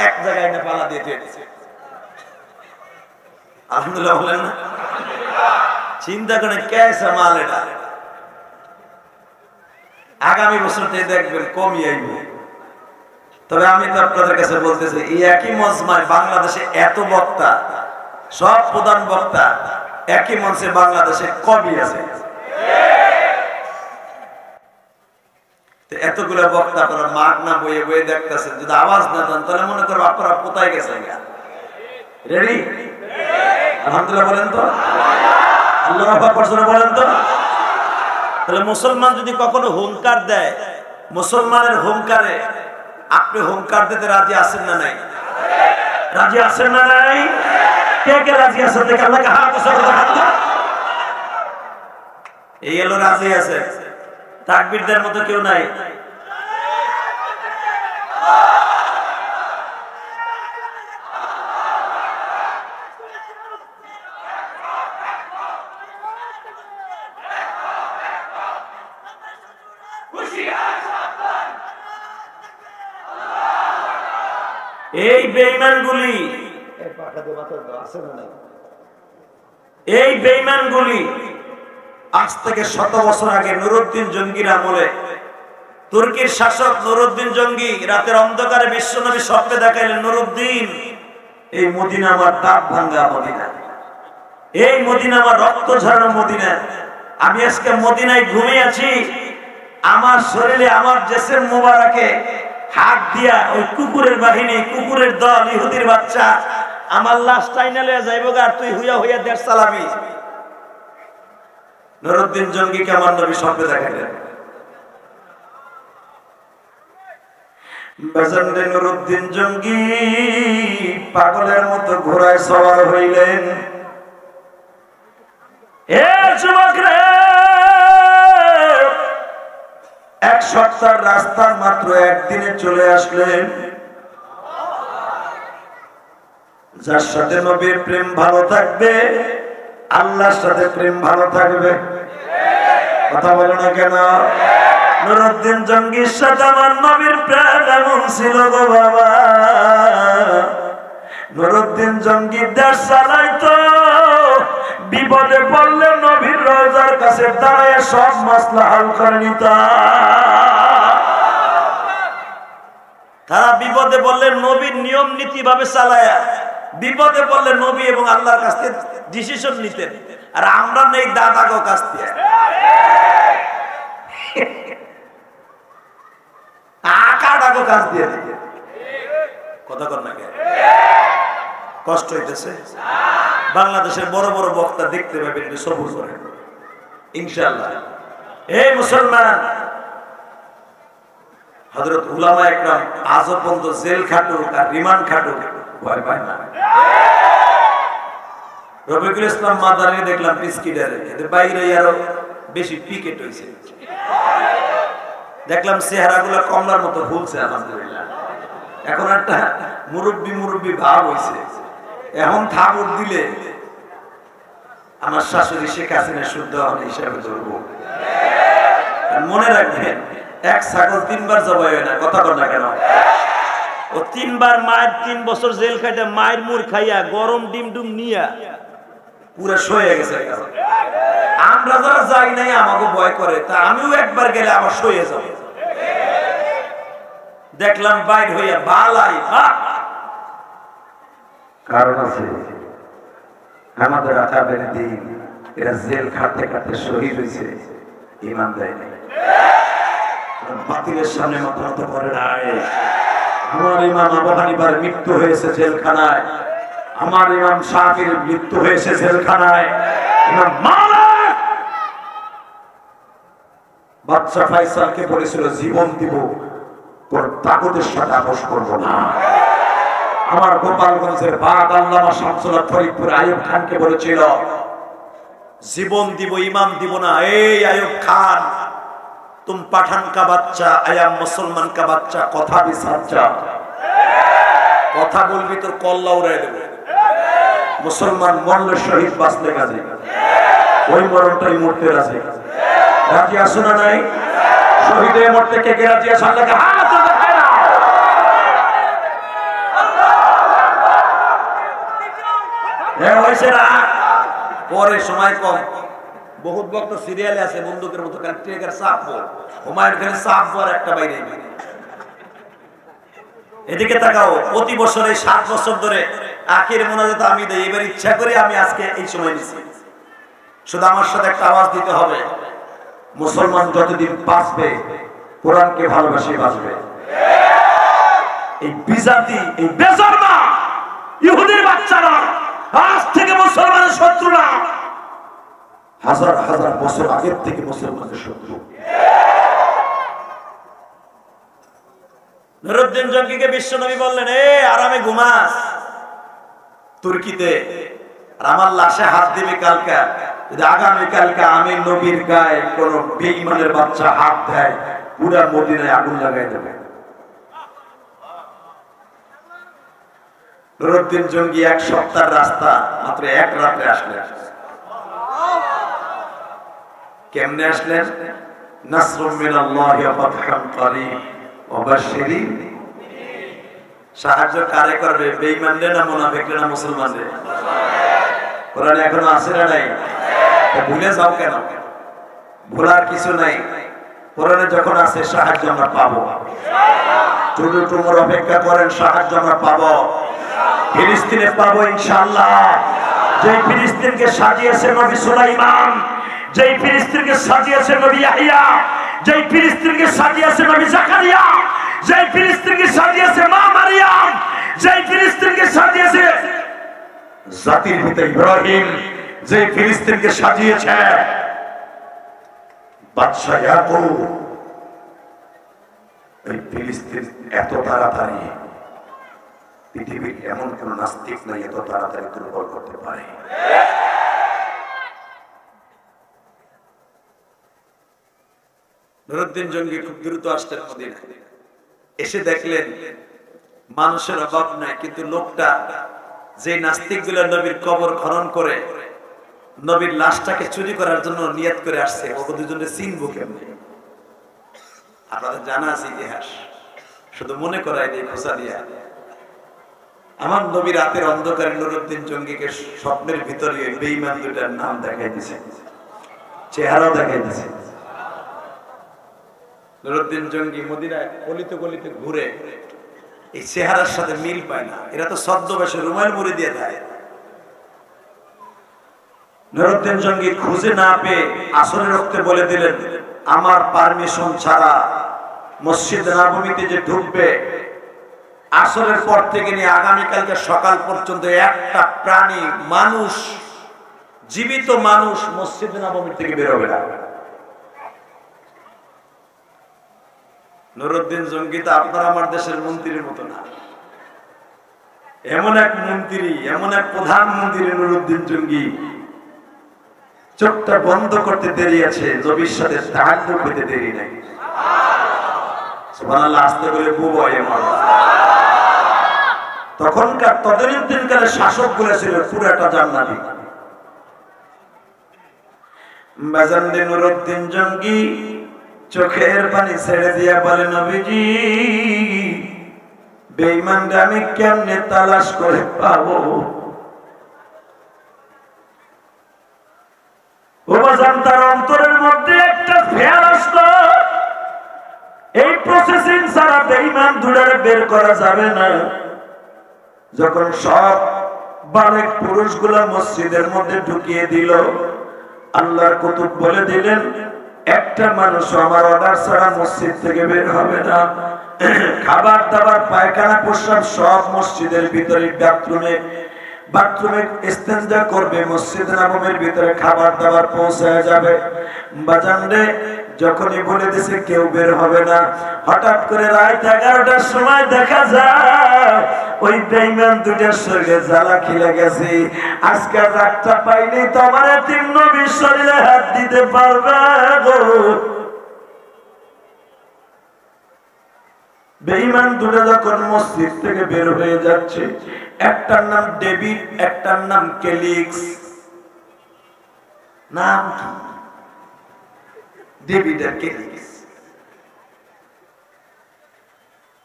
এক জায়গায় না পালা দিয়ে দিয়েছে। আলহামদুলিল্লাহ বলেন না? চিন্তা করে কেসা মাল এটা। আগামী বছর দেখবেন কমই আইবে। তবে আমি তো আপনাদের কাছে বলতেছি, এই একই মজমায় বাংলাদেশে এত বক্তা, সব প্রধান বক্তা একই মঞ্চে বাংলাদেশে কবি আছে। এতগুলো বক্তা আপনারা মাঠ না বইয়ে বইয়ে দেখতেছেন, যদি আওয়াজ না দেন তাহলে মনে করো আপনারা কোথায় গেছেন। রেডি? আলহামদুলিল্লাহ বলেন তো, আল্লাহু আকবার বলেন তো। তাহলে মুসলমান যদি কখনো হুঙ্কার দেয়, মুসলমানের হুঙ্কারে আপনি হুঙ্কার দিতে রাজি আছেন না নাই? রাজি আছেন না নাই? কে কে রাজি আছেন? দেখে আল্লাহকে হাত উঁচু করে দেখান। এই এলো রাজি আছে, তাকবীরদের মতো কেউ নাই। এই বেঈমানগুলি, এই বেঈমানগুলি আজ থেকে 100 বছর আগে নুরুদ্দিন জঙ্গির আমলে তুর্কির শাসক নুরুদ্দিন জঙ্গি রাতের অন্ধকারে বিশ্বনবী স্বপ্নে দেখাইলেন, নুরুদ্দিন এই মদিনা আমার দাঁত ভাঙ্গা মদিনা, এই মদিনা আমার রক্ত ঝরানো মদিনা। আমি আজকে মদিনায় ঘুমিয়ে আছি, আমার শরীরে আমার জিসম মোবারকে হাত দিয়া ওই কুকুরের বাহিনী, কুকুরের দল, ইহুদির বাচ্চা আমার লাশ টাইনা লয়ে যাইবো, আর তুই হুইয়া হুইয়া দেশ চালাবি। নুরুদ্দিন জঙ্গিকে আমার নবী স্বপ্নে দেখাইলেন। বেজন্ডে নুরুদ্দিন জঙ্গি পাগলের মতো ঘোড়ায় সওয়ার হইলেন। এ যুবক রে, 1 সপ্তাহ রাস্তা মাত্র একদিনে চলে আসলেন। যার সাথে নবীর প্রেম ভালো থাকবে, আল্লাহর সাথে প্রেম ভালো থাকবে। কথা বলো না কেন? নুরুদ্দিন জঙ্গির সাথে আমার নবীর প্রেম এমন ছিল গো বাবা। নুরুদ্দিন জঙ্গি দেশ চালাইতো, বিপদে পড়লে নবীর রওজার কাছে দাঁড়ায় সব মাসলা হাল করে নিত। তারা বিপদে পড়লে নবীর নিয়ম নীতি ভাবে চালায়া, বিপদে পড়লে নবী এবং আল্লাহর কাছ থেকে ডিসিশন নিতেন। আর আমরা নেই দাদা গো কাছ থেকে, আকাডাগো কাছ দিয়ে। কথা কর না, কষ্ট হইতেছে। বাংলাদেশের বড় বড় বক্তা দেখতে পাবেন, সবুর করেন ইনশাআল্লাহ। এই মুসলমান, হযরত উলামা একরাম আজও পর্যন্ত জেল খাটুক আর রিমান্ড খাটুক ভয় পায় না। রফিকুল ইসলাম মাদানি দেখলাম পিসকিডারে, এদের বাইরে আরো বেশি পিকেট হয়েছে। দেখলাম চেহারাগুলো কমলার মতো ফুলছে, আলহামদুলিল্লাহ। এখন একটা মুরব্বী মুরব্বী ভাব হয়েছে। এখন থাবর দিলে আমার শাশুড়ি শেখ হাসিনা শুদ্ধ হন হিসাবে ধরবো। মনে রাখবেন, 1 ছাগল 3 বার জবাই হয় না। কথা কর না কেন? ও 3 বার মায়ের 3 বছর জেল খাইতে মায়ের মুড় খাইয়া গরম ডিম ডুম নিয়া পুরো সয়ে গেছে। আমরা যারা যাই নাই আমাকে ভয় করে, তা আমিও একবার গেলে আবার সয়ে যাব। দেখলাম বাইর হইয়া বালাই কারণ আছে। আমাদের আকাবের দিন এরা জেল খাটতে খাটতে শহীদ হয়েছে, ইমান দেয় নাই, বাতিলের সামনে মাথা নত করে নাই। আমার ইমাম আবু হানিফার মৃত্যু হয়েছে জেলখানায়, আমার ইমাম শাফির মৃত্যু হয়েছে জেলখানায়, ইমাম মালিক বাদশা ফয়সালকে বলেছিল জীবন দিব, তোর তাগুতের সাথে আপোষ করব না। আমার গোপালগঞ্জের বাগ আল্লামা শামসুল হক ফরিদপুর আইয়ুব খানকে বলেছিল জীবন দিব ইমাম দিব না। এই আইয়ুব খান, तुम पठान का बच्चा आया मुसलमान का बच्चा कथा भी सच्चा, कथा बोलबी तो कल्ला उड़ाई देबो। मुसलमान मरले शहीद बाঁচলে গাজী, ওই মরণটাই মরতে রাজি। রাজি আছো না নাই? শহীদে মরতে কে কে রাজি আছে? আল্লাহকে হাত দেখায় না। এ হইছে না, পরে সময় কম। বহুত বক্ত সিরিয়ালে আছে বন্দুকের মতো ট্রেগার চাপবো, হুমায়ুন খানের চাপবো আর একটা বাইরে। এদিকে তাকাও, প্রতি বছর এই 7 বছর ধরে আখির মোনাজাত আমি দেই। এবার ইচ্ছা করে আমি আজকে এই সময় নিছি, শুধু আমার সাথে একটা আওয়াজ দিতে হবে, মুসলমান যতদিন বাঁচবে কোরআনকে ভালোবেসে বাঁচবে। এই বিজাতি, এই বেজন্মা ইহুদির বাচ্চারা আজ থেকে মুসলমানের শত্রু না, হাজার হাজার বছর আগের থেকে মুসলমানের শত্রু। নুরউদ্দিন জঙ্গিকে বিশ্বনবী বললেন, এ আরামে ঘুমাস তুর্কিতে, আর আমার লাশে হাত দিবি কালকে। যদি আগামী কালকে আমি নবীর গায়ে কোন বেঈমানের বাচ্চা হাত দেয়, পুরা মদিনায় আগুন লাগাই দেবে। নুরউদ্দিন জঙ্গি 1 সপ্তাহের রাস্তা মাত্র 1 রাতে আসলেন। কেমনে আসলেন? নাসরুম মিনাল্লাহি ওয়া ফাতহুন করিব ওয়া বাশশিরিন। সাহায্য কারে করবে? বেঈমানরে না মুনাফিকরে না মুসলমানরে? কোরআনে এখনো আছে না নাই? ভুলে যাও কেন? ভোলার কিছু নাই, কোরআনে যখন আছে সাহায্য আমরা পাবো। টুডু টুমুর অপেক্ষা করেন, সাহায্য আমরা পাবো। ফিলিস্তিনে পাবো ইনশাআল্লাহ। যে ফিলিস্তিনকে সাজিয়েছে নবী সুলাইমান, যেই ফিলিস্তিনকে সাজিয়েছে নবী ইয়াহিয়া, যেই ফিলিস্তিনকে সাজিয়েছে নবী জাকারিয়া, যেই ফিলিস্তিনকে সাজিয়েছে মা মারিয়াম, যেই ফিলিস্তিনকে সাজিয়েছে জাতির পিতা ইব্রাহিম, যেই ফিলিস্তিনকে সাজিয়েছে বাদশা ইয়াকুব, এই ফিলিস্তিন এত তাড়াতাড়ি পৃথিবীর এমন কোন নাস্তিক নাই এত তাড়াতাড়ি দুর্বল করতে পারে। নুরউদ্দিন জঙ্গি খুব দ্রুত আসলেন মদিনায়। এসে দেখলেন মানুষের অভাব নাই, কিন্তু লোকটা যে নাস্তিকগুলো নবীর কবর খনন করে নবীর লাশটাকে চুরি করার জন্য নিয়ত করে আসছে, ওকে দুজনে চিনবো কেমনে? আপনাদের জানা আছে ইতিহাস, শুধু মনে করাই দিই খোঁচা দিয়া। আমার নবী রাতের অন্ধকারে নুরউদ্দিন জঙ্গিকে স্বপ্নের ভিতরে বেঈমান দুটার নাম দেখাই দিছে, চেহারাও দেখাই দিছে। নুরউদ্দিন জঙ্গি মদিনায় গলিতে গলিতে ঘুরে, এই চেহারার সাথে মিল পায় না। এরা তো ছদ্মবেশে রুমাল মুড়ি দিয়ে দেয়। নুরউদ্দিন জঙ্গি খুঁজে না পেয়ে আসরের রক্তে বলে দিলেন, আমার পারমিশন ছাড়া মসজিদ নববীতে যে ঢুকবে, আসরের পর থেকে নিয়ে আগামীকালকে সকাল পর্যন্ত একটা প্রাণী, মানুষ, জীবিত মানুষ মসজিদ নববী থেকে বেরোবে না। নুরউদ্দিন জঙ্গি তো আপনার আমার দেশের মন্ত্রীর মতো না, এমন এক মন্ত্রী, এমন এক প্রধানমন্ত্রী নুরউদ্দিন জঙ্গি। চোখটা বন্ধ করতে দেরি আছে, নবীর সাথে তাআল্লুক হতে দেরি নাই। সুবহানাল্লাহ, আস্তে করে বুবয়ে মারো। তখনকার তদানীন্তনকালের শাসক বলেছিল পুরাটা জান্নাতি। বাজানদে নুরউদ্দিন জঙ্গি চোখের পানি ছেড়ে দিয়া বলে, নবীজি বেঈমানকে আমি কেমনে তালাশ করে পাবো? ও বাজান, তার অন্তরের মধ্যে একটা ফেয়ার আসলো, এই প্রসেসিং ছাড়া বেঈমান দুটারে বের করা যাবে না। যখন সব বালেক পুরুষগুলা মসজিদের মধ্যে ঢুকিয়ে দিল, আল্লাহর কুতুব বলে দিলেন, একটা মানুষ আমার অর্ডার ছাড়া মসজিদ থেকে বের হবে না। খাবার দাবার পায়খানা প্রস্রাব সব মসজিদের ভিতরে বাথরুমে ইস্তেঞ্জা করবে, মসজিদ নববীর ভিতরে খাবার দাবার পৌঁছায় যাবে। বাজানরে যখনই বলে দিছে কেউ বের হবে না, হঠাৎ করে রাত 11টার সময় দেখা যায় ওই বেঈমান দুটার শরীরে জ্বালা খিলে গেছে। আজকে রাতটা পাইনি তো আমার এতিম নবীর শরীরে হাত দিতে পারবে গো। বেঈমান দুটো যখন মসজিদ থেকে বের হয়ে যাচ্ছে, একটার নাম ডেভিড, একটার নাম কেলিক্স। নাম কি? ডেভিড আর কেলিক্স।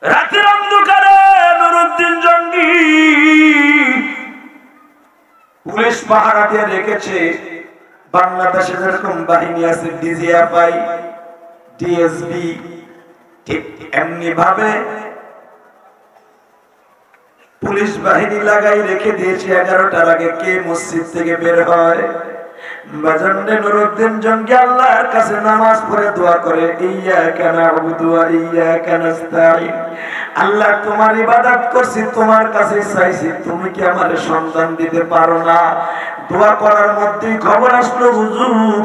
রাতের অন্ধকারে নুরুদ্দিন জঙ্গি পুলিশ পাহারা দিয়ে রেখেছে। বাংলাদেশে যেরকম বাহিনী আছে ডিজিএফআই, ডিএসবি, ঠিক এমনি ভাবে পুলিশ বাহিনী লাগাই রেখে দিয়েছে। 11টার আগে কে মসজিদ থেকে বের হয়। বাজানরে নুরুদ্দিন জঙ্গি আল্লাহর কাছে নামাজ পড়ে দোয়া করে, ইয়্যাকা না'বুদু ওয়া ইয়্যাকা নাস্তাঈন। আল্লাহ তোমার ইবাদত করছি, তোমার কাছে চাইছি, তুমি কি আমারে সন্তান দিতে পারো না? দোয়া করার মধ্যেই খবর আসলো হুজুর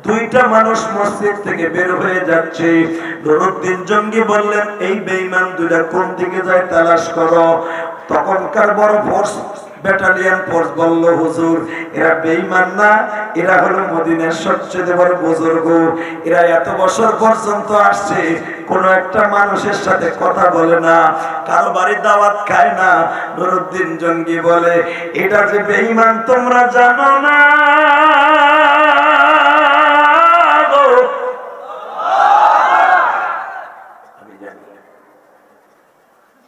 দুইটা মানুষ মসজিদ থেকে বের হয়ে যাচ্ছে। নুরুদ্দিন জঙ্গি বললেন, এই বেঈমান দুইটা কোন দিকে যায় তালাশ করো। তখনকার বড় ফোর্স, ব্যাটালিয়ন ফোর্স বলল, হুজুর এরা বেঈমান না, এরা হলো মদিনার সবচেয়ে বড় বুজুর্গ। এরা এত বছর পর্যন্ত আসছে, কোন একটা মানুষের সাথে কথা বলে না, কারো বাড়ির দাওয়াত খায় না। নুরুদ্দিন জঙ্গি বলে, এটা যে বেঈমান তোমরা জানো না।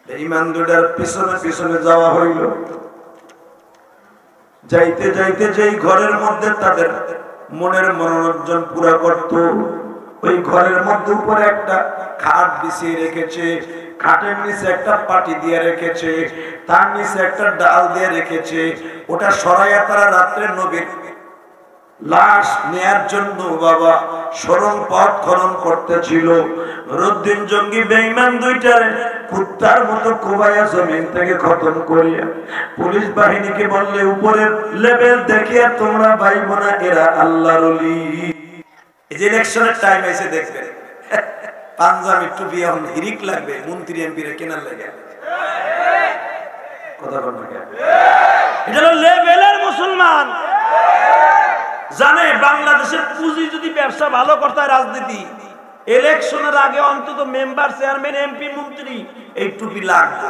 বেঈমান দুটার পিছনে পিছনে যাওয়া হইল। যাইতে যাইতে যেই ঘরের মধ্যে তাদের মনের মনোরঞ্জন পুরা করত, ওই ঘরের মধ্যে উপরে একটা খাট বিছিয়ে রেখেছে, খাটের নিচে একটা পাটি দিয়ে রেখেছে, তার নিচে একটা ডাল দিয়ে রেখেছে। ওটা সরাইয়া তারা রাত্রে নবীর লাশ নেয়ার জন্য বাবা সরল পথ খনন করতেছিল। নুরুদ্দিন জঙ্গি বেঈমান দুইটার কুত্তার মতো কোবাইয়া জমিন থেকে খতম করিয়া পুলিশ বাহিনীকে বললে, উপরের লেভেল দেখিয়া তোমরা ভাইবো না, এরা আল্লাহর ওলি। এই যে ইলেকশনের টাইম এসে দেখবে পাঞ্জাবি টুপি এখন হিরিক লাগবে, মন্ত্রী এমপিরা কেনার লাগে কথা বলবে। এটা হলো লেভেলের মুসলমান। জানে বাংলাদেশের পুঁজি যদি ব্যবসা ভালো করতে হয়, রাজনীতি ইলেকশনের আগে অন্তত মেম্বার, চেয়ারম্যান, এমপি, মন্ত্রী এই টুপি লাগবে।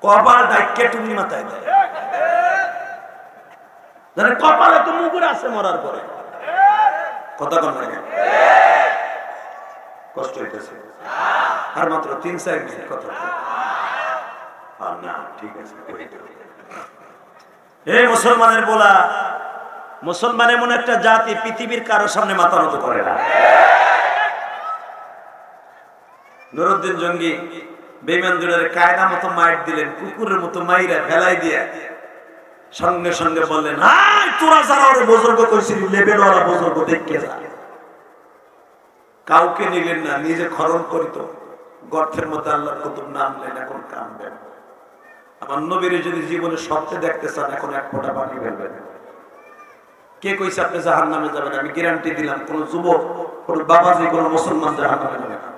কপাল ডাইকে টুপি মাথায় দেয়, জানে কপালে তো মুগুর আছে মরার পরে। কথা বল না, কষ্ট হইতেছে আর মাত্র 3-4 মিনিট কথা না, ঠিক আছে। এই মুসলমানের বলা, মুসলমান এমন একটা জাতি পৃথিবীর কারো সামনে মাথা নত করে না। নুরুদ্দিন জঙ্গি বেঈমান দুটারে কায়দা মতো মাইর দিলেন, কুকুরের মতো মাইরা ফেলাই দিয়ে সঙ্গে সঙ্গে বললেন, হাই তোরা যারা ওরে বুজুর্গ কইছিলি, লেবেল ওরা বুজুর্গ দেখকে যা। কাউকে নিলেন না, নিজে খরণ করিত গর্তের মধ্যে আল্লাহর কুতুব নাম নেন, এখন কাম দেন। আমার নবীর যদি জীবনে স্বপ্নে দেখতে চান, এখন এক ফোঁটা পানি ফেলবেন। কে কইছে আপনি জাহান্নামে যাবেন? আমি গ্যারান্টি দিলাম, কোন যুবক, কোন বাবাজি, কোন মুসলমান জাহান্নামে যাবে না।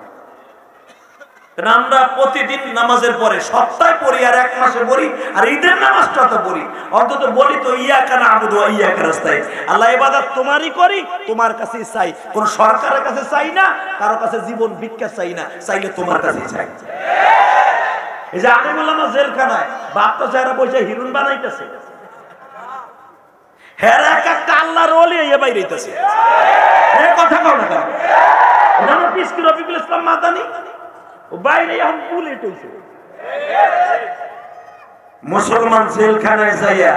আমরা প্রতিদিন নামাজের পরে সপ্তাহে পড়ি, আর 1 মাসে পড়ি, আর ঈদের নামাজটা তো পড়ি। অন্তত বলি তো, ইয়্যাকা না'বুদু ওয়া ইয়্যাকা নাস্তাঈন। আল্লাহ ইবাদত তোমারই করি, তোমার কাছেই চাই, কোন সরকারের কাছে চাই না, কারো কাছে জীবন ভিক্ষা চাই না, চাইলে তোমার কাছেই চাই। এই যে আলিমুল উলামা জেলখানায় বাপটা চেহারা বসে হিরুন বানাইতেছে, হেরা একটা আল্লাহর ওলি এই বাইরে হইতেছে। এই কথা কও না কেন? এটা আমার পিসকি রফিকুল ইসলাম মাদানী, ও বাইরে এখন বুলেট হইছে। মুসলমান জেলখানায় যাইয়া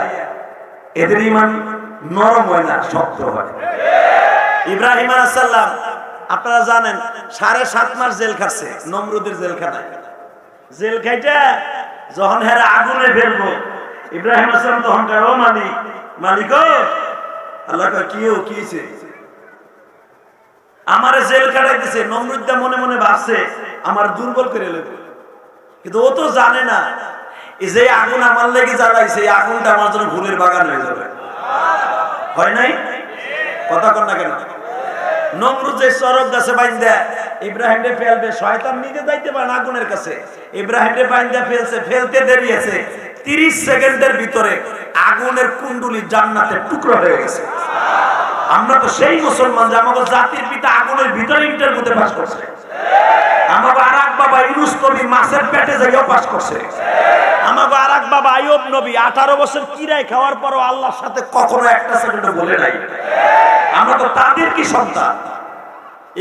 এদের ঈমান নরম হয় না, শক্ত হয়। ইব্রাহিম আলাইহিস সালাম আপনারা জানেন 7.5 মাস জেল খাটছে নমরুদের জেলখানায়। জেল খাইটা যখন হেরা আগুনে ফেলবো, ইব্রাহিম আলাইহিস সালাম তখন কয়, ও মালিক, মালিক আল্লাহ কয়, কি হইছে? আমারে জেল কাটাই দিছে। নমরুদ্দা মনে মনে ভাবছে আমার দুর্বল করে লেবে, কিন্তু ও তো জানে না এই যে আগুন আমার লেগে জ্বালাইছে, এই আগুনটা আমার জন্য ফুলের বাগান হয়ে যাবে। হয় নাই? কথা কর না কেন? নমরুদ যে সরব গাছে বাইন্দা ইব্রাহিমকে ফেলবে, শয়তান নিজে যাইতে পারে আগুনের কাছে, ইব্রাহিমকে বাইন্দা ফেলছে, ফেলতে দেরি আছে 30 সেকেন্ডের ভিতরে আগুনের কুণ্ডুলি জান্নাতের টুকরো হয়ে গেছে। আমরা তো সেই মুসলমান যে আমাদের জাতির পিতা আগুনের ভিতরে ইন্টার মধ্যে বাস করছে। আমাকে আরেক বাবা ইউনুস নবী মাছের পেটে যাইও বাস করছে। আমাকে আরেক বাবা আইয়ুব নবী 18 বছর কিরাই খাওয়ার পরও আল্লাহর সাথে কখনো একটা সেকেন্ড বলে নাই। আমরা তো তাদের কি সন্তান?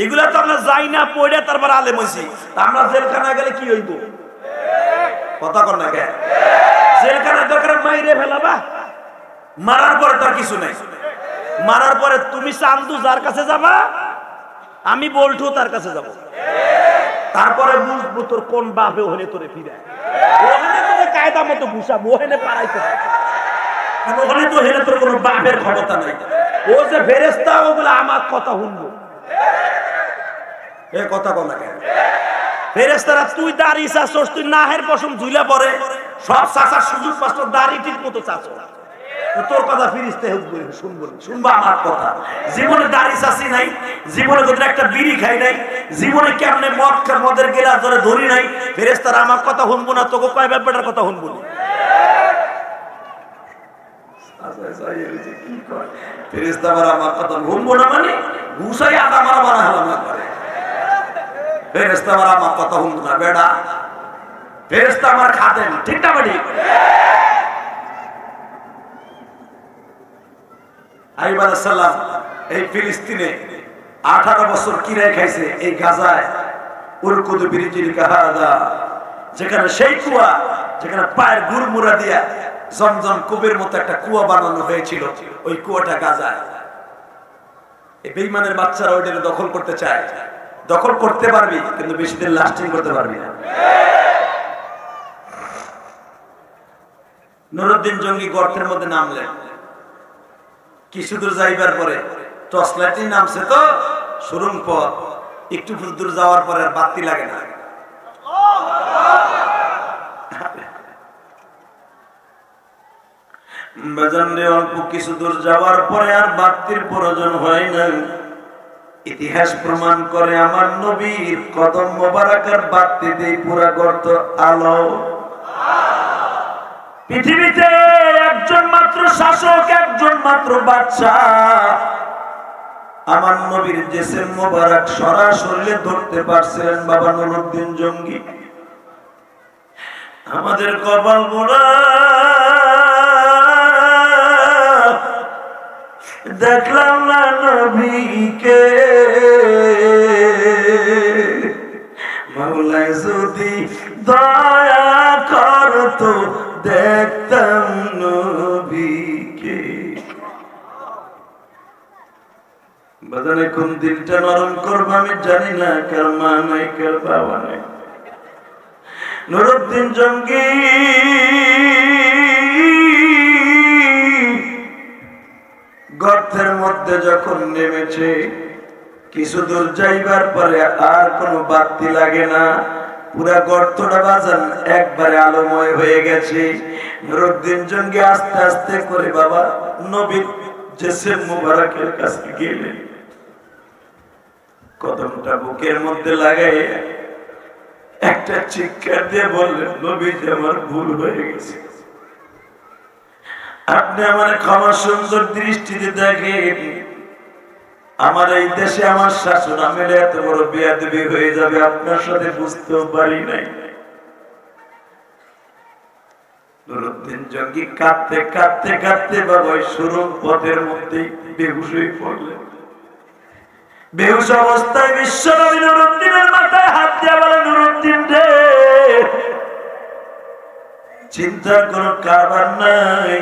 এগুলা তো আমরা যাই না পড়ে তারপর আলেম হইছি। আমরা জেলখানায় গেলে কি হইব? কথা কর না কেন? জেলখানায় দরকার মাইরে ফেলাবা, মারার পরে তার কিছু নাই। মারার পরে তুমি চান্দু যার কাছে যাবা, আমি বলটু তার কাছে যাব, তারপরে বুঝবো তোর কোন বাপে ওখানে তোরে ফিরে ওখানে তোরে কায়দা মতো ঘুষাবো, ওখানে পারাইতে ওখানে তো হেলে তোর কোনো বাপের ক্ষমতা নাই। ও যে ফেরেশতা ওগুলো আমার কথা শুনবো। এ কথা বল না কেন? ফেরেশতারা তুই দাড়ি চাচ্ছস, তুই নাহের পশম ঝুলা পরে সব চাচার সুযোগ পাস, তোর দাড়ি ঠিক মতো চাচ্ছ, তোর কথা ফিরিস্তে শুনবো, শুনবা আমার কথা। জীবনে দাড়ি চাষি নাই, জীবনে তোদের একটা বিড়ি খাই নাই, জীবনে কেমনে মদের গেলাস ধরে ধরি নাই, ফেরেশতারা আমার কথা শুনবো না, তোকে কয় ব্যাপারটার কথা শুনবো না। ফেরেশতা আমার কথা শুনবো না মানে ঘুষাই আদা মারা মারা হালামা করে। ফেরেশতা আমার কথা শুনবো না বেড়া, ফেরেশতা আমার খাদেম, ঠিক না বাড়ি? আইয়ুব আলাইহিস সালাম এই ফিলিস্তিনে 18 বছর কিরায় খাইছে, এই গাজায় উরকুদ বিরিজিলিকা হাদা, যেখানে সেই কুয়া, যেখানে পায়ের গুড়মুড়া দিয়া জমজম কূপের মতো একটা কুয়া বানানো হয়েছিল, ওই কুয়াটা গাজায়। এই বেঈমানের বাচ্চারা ওইটা দখল করতে চায়। দখল করতে পারবি, কিন্তু বেশি দিন লাস্টিং করতে পারবি না। নুরুদ্দিন জঙ্গি গর্তের মধ্যে নামলেন, কিছু দূর যাইবার পরে টর্চ লাইটই নামছে তো সুরুং পথ, একটু দূর যাওয়ার পরে আর বাতি লাগে না। বাজারে অল্প কিছু দূর যাওয়ার পরে আর বাতির প্রয়োজন হয় না। ইতিহাস প্রমাণ করে আমার নবীর কদম মোবারকের বাতি দিয়ে পুরা গর্ত আলো। পৃথিবীতে একজন মাত্র শাসক, একজন মাত্র বাদশা, আমার নবীর জিসিম মোবারক সরাসরি ধরতে পারছিলেন বাবা নুরুদ্দিন জঙ্গি। আমাদের কপাল পোড়া, দেখলাম না নবীকে। মাওলাই যদি দয়া করতো দেখতাম নবীকে। বাজারে কোন দিলটা নরম করবো আমি জানি না, কার মা নাই কার বাবা নাই। নুরুদ্দিন জঙ্গি গর্তের মধ্যে যখন নেমেছে, কিছু দূর যাইবার পরে আর কোনো বাতি লাগে না, পুরা গর্তটা বাজান একবারে আলোময় হয়ে গেছে। নুরুদ্দিন জঙ্গি আস্তে আস্তে করে বাবা নবীর জিসিম মুবারকের কাছে গেলেন, কদমটা বুকের মধ্যে লাগাই একটা চিৎকার দিয়ে বললেন, নবীজি আমার ভুল হয়ে গেছে, আপনি আমার ক্ষমা সুন্দর দৃষ্টিতে দেখেন। আমার এই দেশে আমার শাসন আমলে এত বড় বেয়াদবি হয়ে যাবে আপনার সাথে বুঝতেও পারি নাই। নুরুদ্দিন জঙ্গি কাঁদতে কাঁদতে কাঁদতে বাবা ওই সুরং পথের মধ্যে বেহুশ হয়ে পড়লেন। বেহুশ অবস্থায় বিশ্বনবী নুরুদ্দিনের মাথায় হাত দিয়ে বলে, নুরুদ্দিন রে, চিন্তার কোনো কারবার নাই,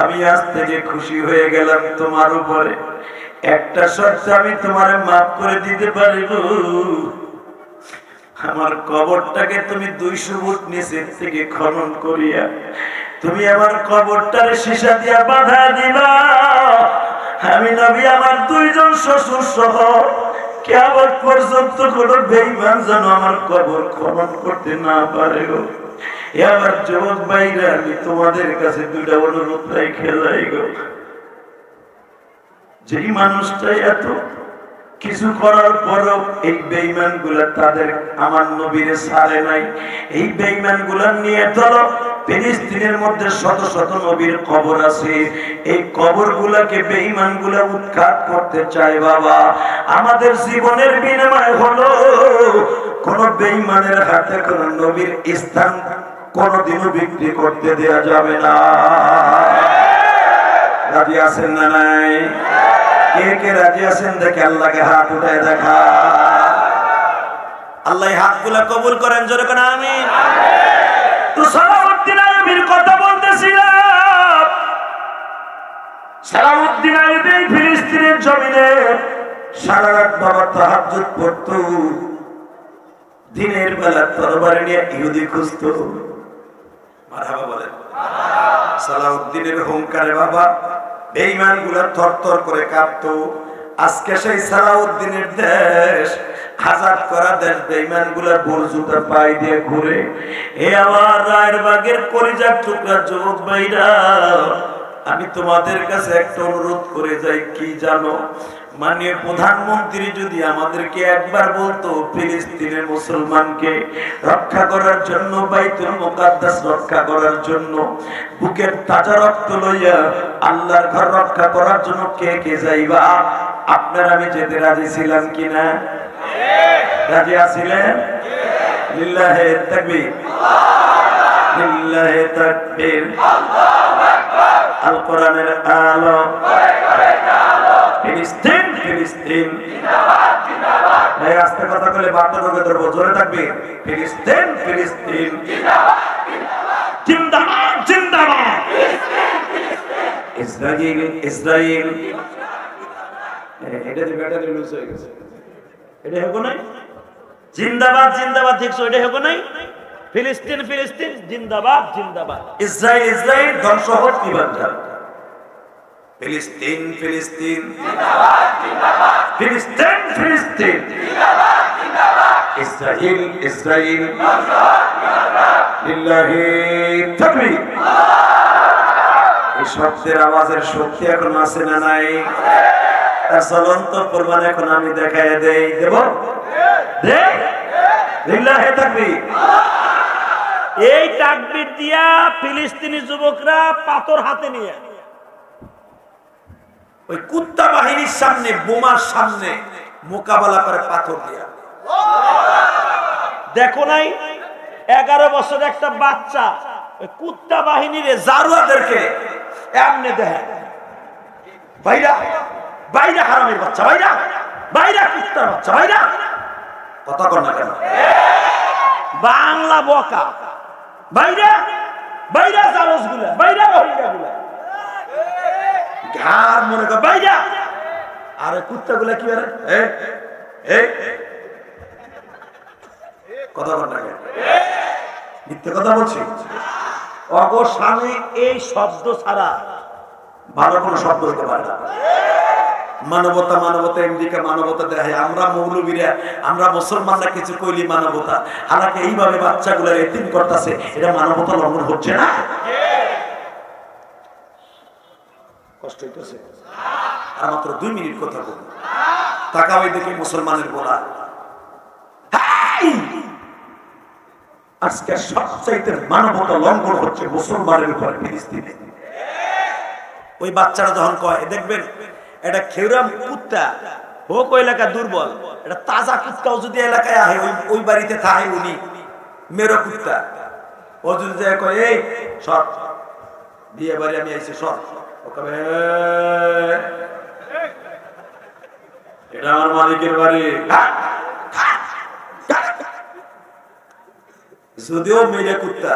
আমি আজ থেকে খুশি হয়ে গেলাম তোমার উপরে। একটা শর্তে আমি তোমারে মাফ করে দিতে পারিব, আমার কবরটাকে তুমি 200 ফুট নিচের থেকে খনন করিয়া তুমি আমার কবরটারে সীসা দিয়া বাঁধা দিবা। আমি নবী আমার দুইজন শ্বশুর সহ কিয়ামত পর্যন্ত কোন বেঈমান যেন আমার কবর খনন করতে না পারে গো। আমার যুবক ভাইরা, আমি তোমাদের কাছে দুইটা অনুরোধ রেখে যাই গো। যেই মানুষটা এত কিছু করার পরও এই বেঈমান গুলা তাদের আমার নবীরে ছাড়ে নাই, এই বেঈমান গুলা নিয়ে চলো ফিলিস্তিনের মধ্যে শত শত নবীর কবর আছে, এই কবর গুলাকে বেঈমান গুলা উৎখাত করতে চায়। বাবা, আমাদের জীবনের বিনিময় হলো কোন বেঈমানের হাতে কোন নবীর স্থান কোনদিনও বিক্রি করতে দেয়া যাবে না। রাজি আছেন না নাই? কে কে রাজি আছেন দেখে আল্লাহকে হাত উঠায় দেখা। আল্লাহ হাতগুলা কবুল করেন, জোরে করে আমিন। তো সালাউদ্দিন আইয়ুবীর কথা বলতেছিলাম। সালাউদ্দিন আইয়ুবী ফিলিস্তিনের জমিনে সারা রাত বাবা তাহাজ্জুদ পড়তো, দিনের বেলা তরবারি নিয়ে ইহুদি খুঁজতো। মারহাবা বলেন। সালাউদ্দিনের হুঙ্কারে বাবা বেঈমান গুলা থরথর করে কাঁপতো। আজকে সেই সালাউদ্দিনের দেশ আজাদ করা দেশ বেঈমান গুলা বোর জুতা পাই দিয়ে ঘুরে। এ আমার রায়ের বাগের কলিজার টুকরা যুবক ভাইরা, আমি তোমাদের কাছে একটা অনুরোধ করে যাই, কি জানো? মাননীয় প্রধানমন্ত্রী যদি আমাদেরকে একবার বলতো ফিলিস্তিনের মুসলমানকে রক্ষা করার জন্য, বাইতুল মুকাদ্দাস রক্ষা করার জন্য, বুকের তাজা রক্ত লইয়া আল্লাহর ঘর রক্ষা করার জন্য কে কে যাইবা? আপনারা আমি যেতে রাজি ছিলাম কিনা? রাজি আছিলেন? লিল্লাহে তাকবীর, লিল্লাহে তাকবীর। আল কোরআনের আলো, ফিলিস্তিন ফিলিস্তিন জিন্দাবাদ জিন্দাবাদ। এই আস্তে কথা বলে বার্তা রোগে ধরবো, জোরে থাকবে। ফিলিস্তিন ফিলিস্তিন জিন্দাবাদ জিন্দাবাদ জিন্দাবাদ। ইসরাইল ইসরাইল। এটা যে ব্যাটারি লুজ হয়ে গেছে, এটা হবে না। জিন্দাবাদ জিন্দাবাদ দেখছো, এটা হবে না। ফিলিস্তিন ফিলিস্তিন জিন্দাবাদ জিন্দাবাদ। ইসরাইল ইসরাইল ধ্বংস হোক নিবাঞ্জন। ফিলিস্তিন ফিলিস্তিন জিন্দাবাদ জিন্দাবাদ। ফিলিস্তিন ফিলিস্তিন জিন্দাবাদ জিন্দাবাদ। ইসরাইল ইসরাইল ধ্বংস হোক নিবাঞ্জন। লিল্লাহি তাকবীর। এই শব্দের আওয়াজের শক্তি এখন আছে না নাই? তার চলন্ত প্রমাণ এখন আমি দেখায় দেই, দেব দে। লিল্লাহি তাকবীর। এই তাকবীর দিয়া ফিলিস্তিনি যুবকরা পাথর হাতে নিয়ে ওই কুত্তা বাহিনীর সামনে, বোমার সামনে মোকাবেলা করে পাথর দিয়া। দেখো নাই 11 বছরের একটা বাচ্চা ওই কুত্তা বাহিনীর জারুয়াদেরকে এমনি দেয়, বাইরা বাইরা হারামের বাচ্চা, বাইরা বাইরা কুত্তার বাচ্চা, বাইরা। কথা কর না কেন? বাংলা বকা, বাইরা বাইরা জারজ গুলা, বাইরা রোহিঙ্গা গুলা, ঘাড় মনে কর বাইরা। আর কুত্তা গুলা কি করে? কথা বল না, মিথ্যে কথা বলছি? অগো স্বামী এই শব্দ ছাড়া ভালো কোনো শব্দ হতে পারে না। মানবতা মানবতা এমদিকে মানবতা দেখায়। আমরা মৌলবীরা, আমরা মুসলমানরা কিছু কইলি মানবতা, হালাকে এইভাবে বাচ্চাগুলো এতিম করতেছে, এটা মানবতা লঙ্ঘন হচ্ছে না? কষ্ট হইতেছে। আর মাত্র 2 মিনিট কথা বলবো। তাকাও দেখি মুসলমানের বলা, আজকে সবচাইতে মানবতা লঙ্ঘন হচ্ছে মুসলমানের উপর ফিলিস্তিনে। ওই বাচ্চারা যখন কয়, দেখবেন এটা খেউরাম কুত্তা হোক ওই এলাকা দুর্বল, এটা তাজা কুত্তাও যদি এলাকায় আহে, ওই বাড়িতে থাকে উনি মেরো কুত্তা, ও যদি কয় এই সর বিয়ে বাড়ি আমি আইছি সর, এটা আমার মালিকের বাড়ি। যদিও মেরে কুত্তা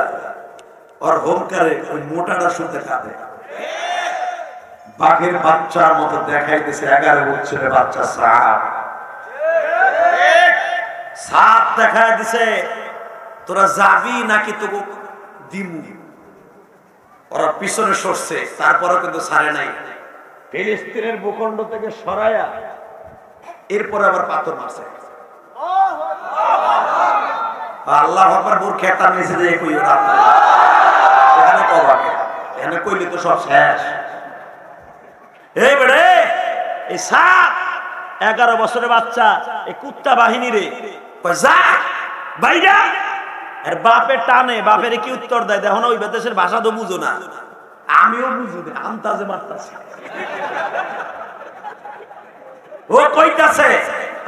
ওর হোমকারে ওই মোটাটা শুনতে কাঁদে। বাঘের বাচ্চার মতো দেখাইতেছে 11 বছরের বাচ্চা সাপ দেখায় দিছে, তোরা যাবি নাকি তোকে দিমু। ওরা পিছনে সরছে, তারপরেও কিন্তু ছাড়ে নাই। ফিলিস্তিনের ভূখণ্ড থেকে সরায়া এরপরে আবার পাথর মারছে। আল্লাহ আকবার বুর খেতার নিচে যে কই ওরা এখানে কবাকে এখানে কইলে তো সব শেষ। এই বেড়ে এই 7-11 বছরের বাচ্চা এই কুত্তা বাহিনী রে কয় যা বাইরা, আর বাপের টানে বাপের কি উত্তর দেয় দেখো না, ওই দেশের ভাষা তো বুঝো না, আমিও বুঝি না, আন্তাজে মারতাছি। ও কইতাছে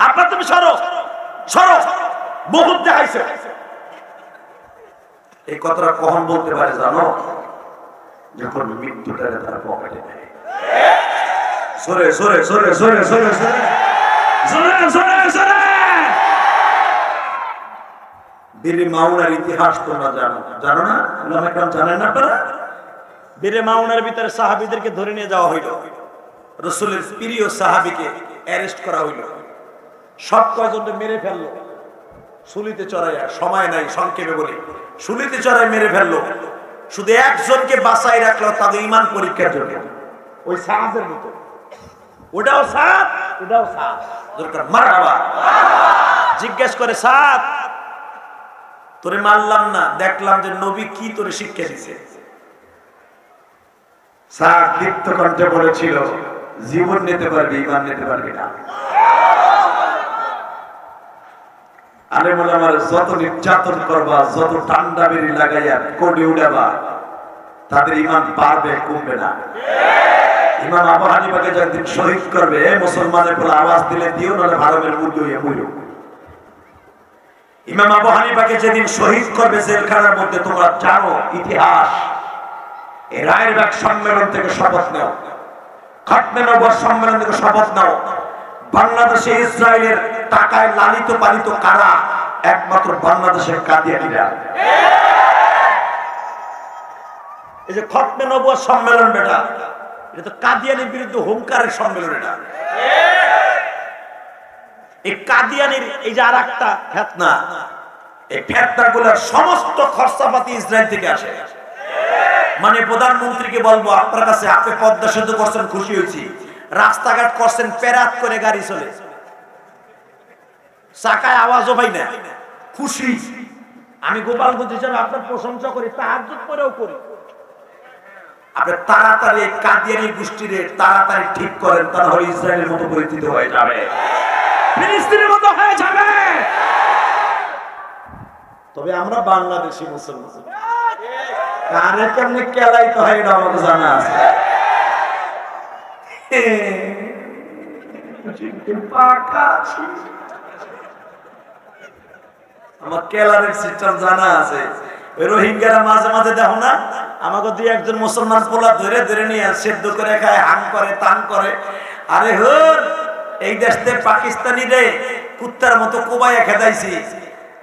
আপনার তুমি সরো সরো, বহুত দেখাইছে। এই কথাটা কখন বলতে পারে জানো? যখন মৃত্যুটারে তার পকেটে নেয়। সরে সরে সরে সরে সরে সরে সরে সরে সরে। বীরে মাউনার ইতিহাস তোমরা জানো, জানো না? উলামা কেরাম জানেন না আপনারা? বীরে মাউনার ভিতরে সাহাবীদেরকে ধরে নিয়ে যাওয়া হইল, রাসূলের প্রিয় সাহাবীকে অ্যারেস্ট করা হইল, সব কয়জনকে মেরে ফেললো শুলিতে চড়াইয়া। সময় নাই, সংক্ষেপে বলি, শুলিতে চড়াই মেরে ফেললো, শুধু একজনকে বাঁচাই রাখলো তাদের ঈমান পরীক্ষার জন্য, ওই সাহাবের মতো। ওটাও সাদ, ওটাও সাদ, দরকার মারহাবা। জিজ্ঞেস করে সাদ তোরে মারলাম না, দেখলাম যে নবী কি তোরে শিক্ষা দিছে। সাদ দীপ্ত কণ্ঠে বলেছিল জীবন নিতে পারবি, ঈমান নিতে পারবি না। আরে বলে আমার যত নির্যাতন করবা, যত ঠান্ডা বেরি লাগাইয়া কোডে উড়াবা, তাদের ঈমান বাড়বে কমবে না। ইমাম আবু হানিফাকে যেদিন শহীদ করবে, মুসলমানের বলে আওয়াজ দিলে দিও, নাহলে ভারতের মুরগি হয়ে মরো। ইমাম আবু হানিফাকে যেদিন শহীদ করবে জেলখানার মধ্যে, তোমরা জানো ইতিহাস, এই রায়েরবাগ সম্মেলন থেকে শপথ নাও, খতমে নবুয়ত সম্মেলন থেকে শপথ নাও, বাংলাদেশে ইসরায়েলের টাকায় লালিত পালিত কারা? একমাত্র বাংলাদেশের কাদিয়ানীরা। এই যে খতমে নবুয়ত সম্মেলন বেটা, এটা তো কাদিয়ানীর বিরুদ্ধে হুঙ্কারের সম্মেলন। এটা এই কাদিয়ানীর এই যে আর একটা ফিতনা, এই ফিতনাগুলোর সমস্ত খরচাপাতি ইসরায়েল থেকে আসে। মানে প্রধানমন্ত্রীকে বলবো আপনার কাছে, আপনি পদ্মা সেতু করছেন খুশি হয়েছি, রাস্তাঘাট করছেন পেরাত করে গাড়ি চলে, চাকায় আওয়াজও পাই না, খুশি। আমি গোপালগঞ্জ হিসাবে আপনার প্রশংসা করি, তাহাজ্জুদ করেও করি। আপনি তাড়াতাড়ি কাদিয়ানী গোষ্ঠীর তাড়াতাড়ি ঠিক করেন, তাহলে ইসরায়েলের মতো পরিচিত হয়ে যাবে, ফিলিস্তিনের মতো হয়ে যাবে। তবে আমরা বাংলাদেশি মুসলমান, কারে কেমনে কেলাইতে হয় এটা আমাকে জানা আছে। আমার কেলারের সিস্টেম জানা আছে। ওই রোহিঙ্গারা মাঝে মাঝে দেখো না, আমাকে দুই একজন মুসলমান পোলা ধরে ধরে নিয়ে সেদ্ধ করে খায়, হাং করে তান করে। আরে হর এই দেশ থেকে পাকিস্তানি রে কুত্তার মতো কোবাইয়া খেদাইছি,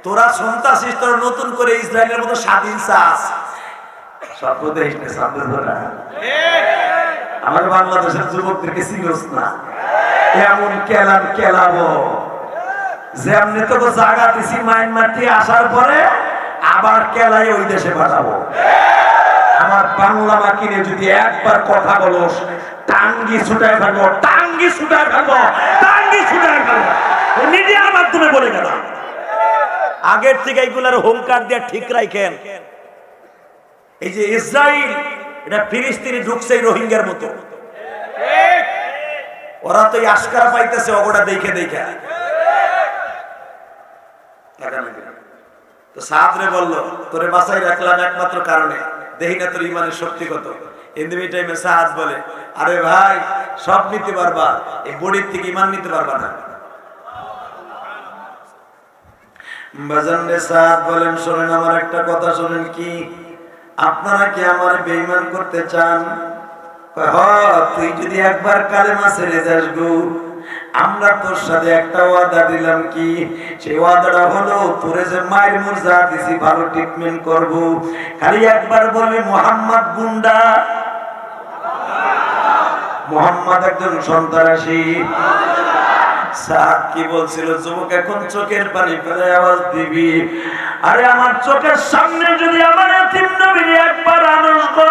তোরা সন্ত্রাসী, তোরা নতুন করে ইসরায়েলের মতো স্বাধীন চাস। আমার বাংলাদেশের যুবকদেরকে চিনোস না, এমন কেলান কেলাবো যেমনি তোকে জায়গা দিছি মায়ানমার থেকে আসার পরে আবার কেলাই ওই দেশে পাঠাবো। আমার বাংলা মাকিনে যদি একবার কথা বলোস, টাঙ্গি ছুটায় ফেলবো, টাঙ্গি ছুটায় ফেলবো, টাঙ্গি ছুটায় ফেলবো। মিডিয়ার মাধ্যমে বলে গেলাম, আগের থেকে এইগুলার হুঙ্কার দিয়ে ঠিক রাখেন। এই যে ইসরায়েল, এটা ফিলিস্তিনি ঢুকছে রোহিঙ্গার মতো, ওরা তো আশকারা পাইতেছে ওগোটা দেখে দেখে। তো সাদরে বলল তোরে বাঁচাই রাখলাম একমাত্র কারণে, দেখি না তোর ইমানের শক্তি কত। ইন টাইমে সাদ বলে আরে ভাই সব নিতে পারবা, এই বডির থেকে ইমান নিতে পারবা না। বাজানরে সাদ বলেন শোনেন আমার একটা কথা শোনেন, কি আপনারা কি আমার বেঈমান করতে চান? তুই যদি একবার কালেমা ছেড়ে যাস গো, আমরা তোর সাথে একটা ওয়াদা দিলাম, কি সেই ওয়াদাটা হলো তোরে যে মায়ের মুরজা দিছি ভালো ট্রিটমেন্ট করব, খালি একবার বলবি মুহাম্মদ গুন্ডা, মুহাম্মদ একজন সন্ত্রাসী। সাদ কি বলছিল? যুবক এখন চোখের পানি ফেলে আওয়াজ দিবি, আরে আমার চোখের সামনে যদি আমার এতিম নবীর একবার আনস গো,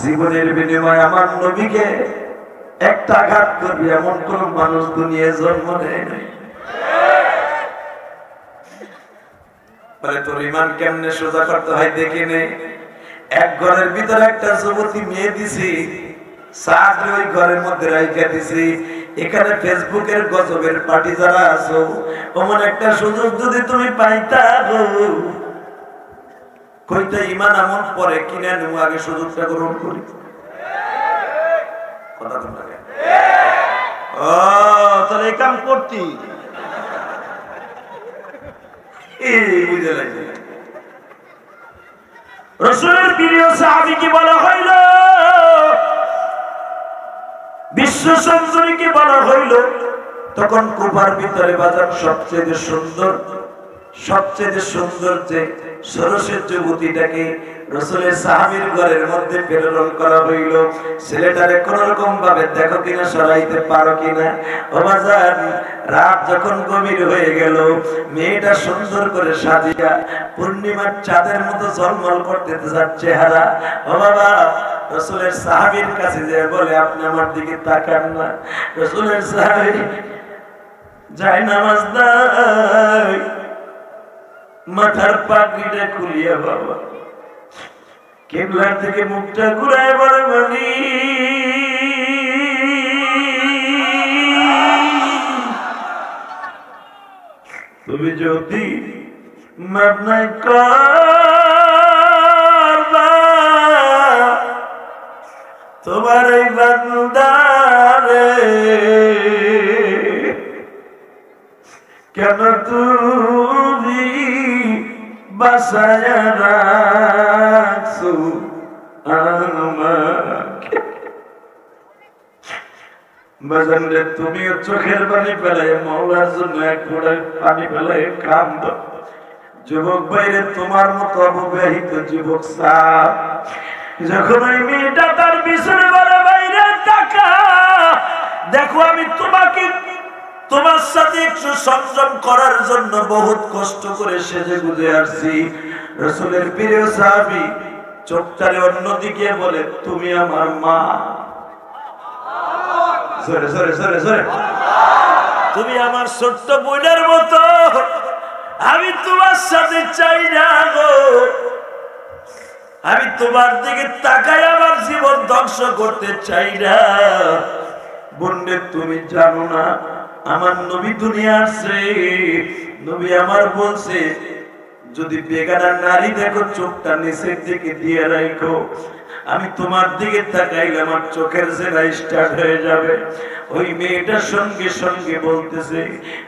জীবনের বিনিময়ে আমার নবীকে একটা আঘাত করবি এমন কোন মানুষ দুনিয়ায় জন্ম নেয় নাই। তোর ইমান কেমনে সোজা করতে হয় দেখি নে। এক ঘরের ভিতরে একটা যুবতী মেয়ে দিছি, সাদরে ওই ঘরের মধ্যে রাইখা দিছি। এখানে ফেসবুকের গজবের পার্টি যারা আছো, ওমন একটা সুযোগ যদি তুমি পাইতা গো, কইটা ইমান আমল পরে কিনে নেব, আগে সুযোগটা গ্রহণ করি। কথা তোমরা ও তাহলে এই কাম করতি বুঝে লাগছে। রাসূলের প্রিয় সাহাবী কি বলা হইল, বিশ্ব সুন্দরী কি বলা হইল, তখন কুফার ভিতরে বাজার সবচেয়ে সুন্দর যে সরসের যুবতীটাকে রাসূলের সাহাবীর ঘরের মধ্যে প্রেরণ করা হইল। ছেলেটারে কোন রকম ভাবে দেখো কিনা, সরাইতে পারো কিনা। ও বাজার রাত যখন গভীর হয়ে গেল, মেয়েটা সুন্দর করে সাজিয়া পূর্ণিমার চাঁদের মতো ঝলমল করতে তার চেহারা। ও বাবা, রাসূলের সাহাবীর কাছে যে বলে আপনি আমার দিকে তাকান না। রাসূলের সাহাবী যায় নামাজ নাই, মাথার পাগড়িটা খুলিয়া বাবা কিবলার দিকে মুখটা ঘুরায় বলে, মানি তুমি যদি মাপ নাই করবা তোমার এই বান্দারে, কেন তুমি বাসায়া রাখছো আমাকে। বাজান রে, তুমিও চোখের পানি ফেলাই মওলার জন্য এক ফোঁটা পানি ফেলাই কান্দ। যুবক ভাইরে, তোমার মতো অবিবাহিত যুবক সাপ যখন ওই মেয়েটা তার পিছনে বলে, বাইরে তাকা দেখো, আমি তোমাকে তোমার সাথে একটু সংযম করার জন্য বহুত কষ্ট করে সেজে গুজে আসছি। রাসূলের প্রিয় সাহাবী চোখটারে অন্যদিকে বলে, তুমি আমার মা। সরে সরে সরে সরে, তুমি আমার ছোট্ট বোনের মতো, আমি তোমার সাথে চাই না গো, আমি তোমার দিকে তাকাই আমার জীবন ধ্বংস করতে চাই না। বোনে, তুমি জানো না আমার নবী দুনিয়া আসছে, নবী আমার বলছে যদি বেগানা নারী দেখো চোখটা নিচের দিকে দিয়ে রাখো, আমি তোমার দিকে তাকাইলে আমার চোখের জেলা স্টার্ট হয়ে যাবে। ওই মেয়েটার সঙ্গে সঙ্গে বলতেছে,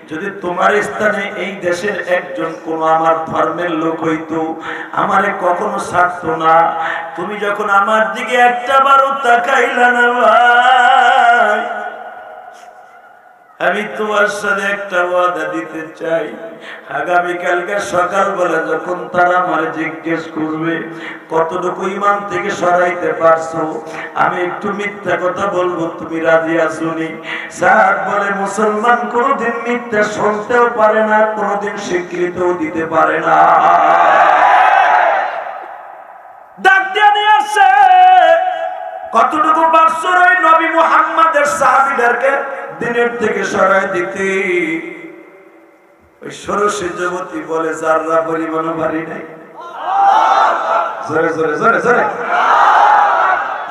যদি তোমার স্থানে এই দেশের একজন কোন আমার ধর্মের লোক হইতো, আমারে কখনো ছাড়তো না। তুমি যখন আমার দিকে একটা বারও তাকাইলা না ভাই, আমি তোমার সাথে একটা ওয়াদা দিতে চাই, আগামীকালকে সকালবেলা যখন তারা আমার জিজ্ঞেস করবে কতটুকু ইমান থেকে সরাইতে পারছো, আমি একটু মিথ্যা কথা বলবো, তুমি রাজি আছোনি? স্যার বলে, মুসলমান কোনোদিন মিথ্যা শুনতেও পারে না, কোনোদিন স্বীকৃতিও দিতে পারে না। ডাক দিয়ে নিয়ে আসছে, কতটুকু পারছো ওই নবী মুহাম্মাদের সাহাবীদেরকে দিনের থেকে সরাই দিতে? ওই ষোড়শী যুবতী বলে, যারা পরিমাণ ভারী নাই। জোরে জোরে জোরে জোরে,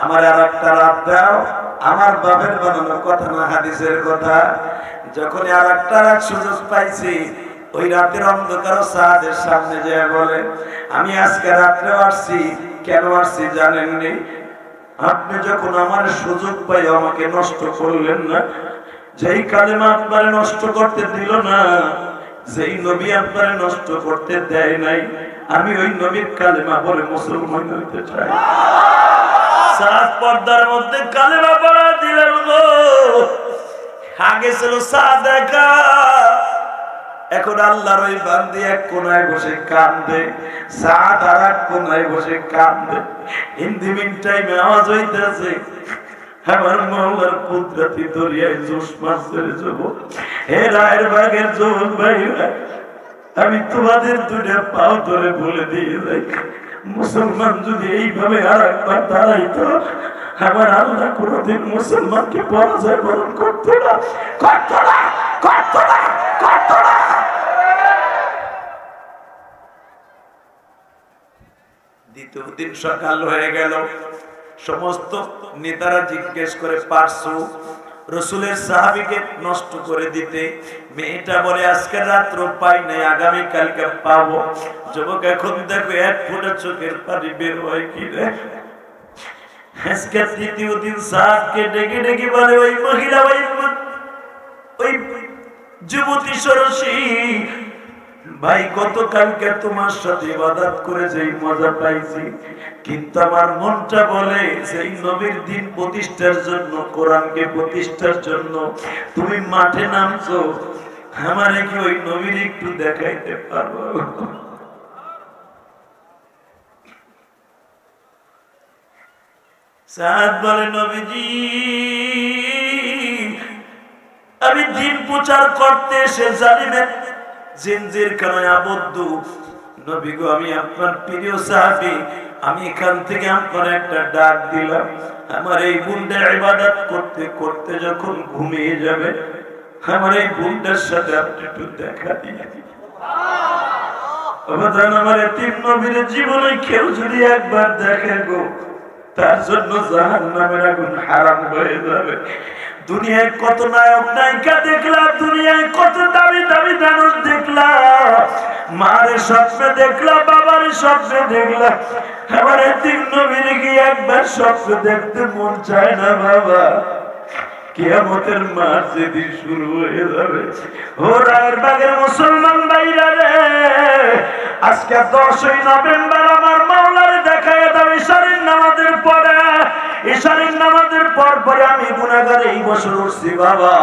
আমার আর একটা রাত দাও, আমার বাপের বানানো কথা না হাদিসের কথা। যখন আর একটা রাত সুযোগ পাইছি, ওই রাতের অন্ধকার সাদের সামনে যেয়ে বলে, আমি আজকে রাত্রেও আসছি। কেন আসছি জানেননি? আপনি যখন আমার সুযোগ পাই আমাকে নষ্ট করলেন না, যেই কালেমা আপনারে নষ্ট করতে দিল না, যেই নবী আপনারে নষ্ট করতে দেয় নাই, আমি ওই নবীর কালেমা বলে মুসলমান হইতে চাই। সাত পর্দার মধ্যে কালেমা পড়া দিলেন গো। আগে ছিল সাদেকা, এখন আল্লাহর ওই বান্দি এক কোনায় বসে কান্দে, সাদ আর এক কোনায় বসে কান্দে। ইন দি মিন টাইমে আওয়াজ হইতেছে, আমার মওলার কুদরতি দরিয়ায় জোশ মাছের যুবক, হে রায়ের বাগের যুবক ভাইরা, আমি তোমাদের দুইটা পাও ধরে বলে দিয়ে যাই, মুসলমান যদি এইভাবে আর একবার দাঁড়াইতো, আমার আল্লাহ কোনদিন মুসলমানকে পরাজয় বরণ করতো না, করতো না, করতো না, করতো না। দ্বিতীয় দিন সকাল হয়ে গেল, সমস্ত নেতারা জিজ্ঞেস করে পারছো রসুলের সাহাবীকে নষ্ট করে দিতে? মেয়েটা বলে আজকে রাত্র পাই নাই, আগামী কালকে পাবো। যুবক এখন দেখো এক ফোঁটা চোখের পানি বের হয় কি রে। আজকে তৃতীয় দিন সাহাবকে ডেকে ডেকে বলে ওই মহিলা, ওই যুবতী সরসী ভাই, গতকালকে তোমার সাথে ইবাদত করে যেই মজা পাইছি, কিন্তু আমার মনটা বলে সেই নবীর দিন প্রতিষ্ঠার জন্য, কোরআনকে প্রতিষ্ঠার জন্য তুমি মাঠে নামছো, আমারে কি ওই নবীর একটু দেখাইতে পারবো? সাদ বলে নবীজি, আমি দিন প্রচার করতে এসে জালিমের জিনজির খানায় আবদ্ধ। নবী গো, আমি আপনার প্রিয় সাহাবী, আমি এখান থেকে আপনার একটা ডাক দিলাম, আমার এই বোনটা ইবাদত করতে করতে যখন ঘুমিয়ে যাবে, আমার এই বোনটার সাথে আপনি একটু দেখা দিয়ে আমার এতিম নবীর জীবনে কেউ যদি একবার দেখে গো, তার জন্য জাহান্নামের আগুন হারাম হয়ে যাবে। দুনিয়ায় কত নায়ক নায়িকা দেখলাম, দুনিয়ায় কত দামি দামি মানুষ দেখলাম, মারে স্বপ্নে দেখলাম, বাবার স্বপ্নে দেখলাম, আমার এতিম নবীর কি একবার স্বপ্ন দেখতে মন চায় না বাবা? কিয়ামতের মাঠ যেদিন শুরু হয়ে যাবে, ও রায়েরবাগের মুসলমান ভাইরা রে, আজকে 10ই নভেম্বর আমার মাওলারে দেখায় দাও ইশারের নামাজের পরে। ইশারের নামাজের পর পরে আমি গুনাহগার এই বছর উঠছি বাবা।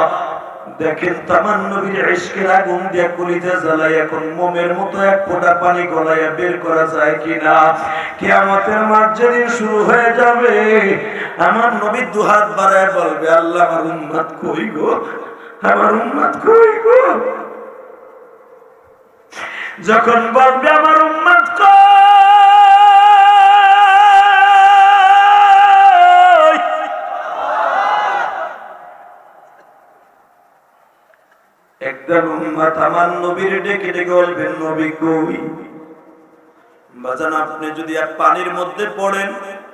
দেখেন তামান নবীর ইশকের আগুন দিয়ে কলিজা জ্বালাই, এখন মোমের মতো এক ফোঁটা পানি গলাইয়া বের করা যায় কিনা? কিয়ামতের মাঠ যেদিন শুরু হয়ে যাবে, আমার নবী দুহাত বাড়ায় বলবে, আল্লাহ আমার উম্মত কই গো, আমার উম্মত কই গো? যখন বলবে আমার উম্মত কই, একদম উম্মত আমার নবীর ডেকে ডেকে বলবেন, নবী কই? বাজান, আপনি যদি আর পানির মধ্যে পড়েন,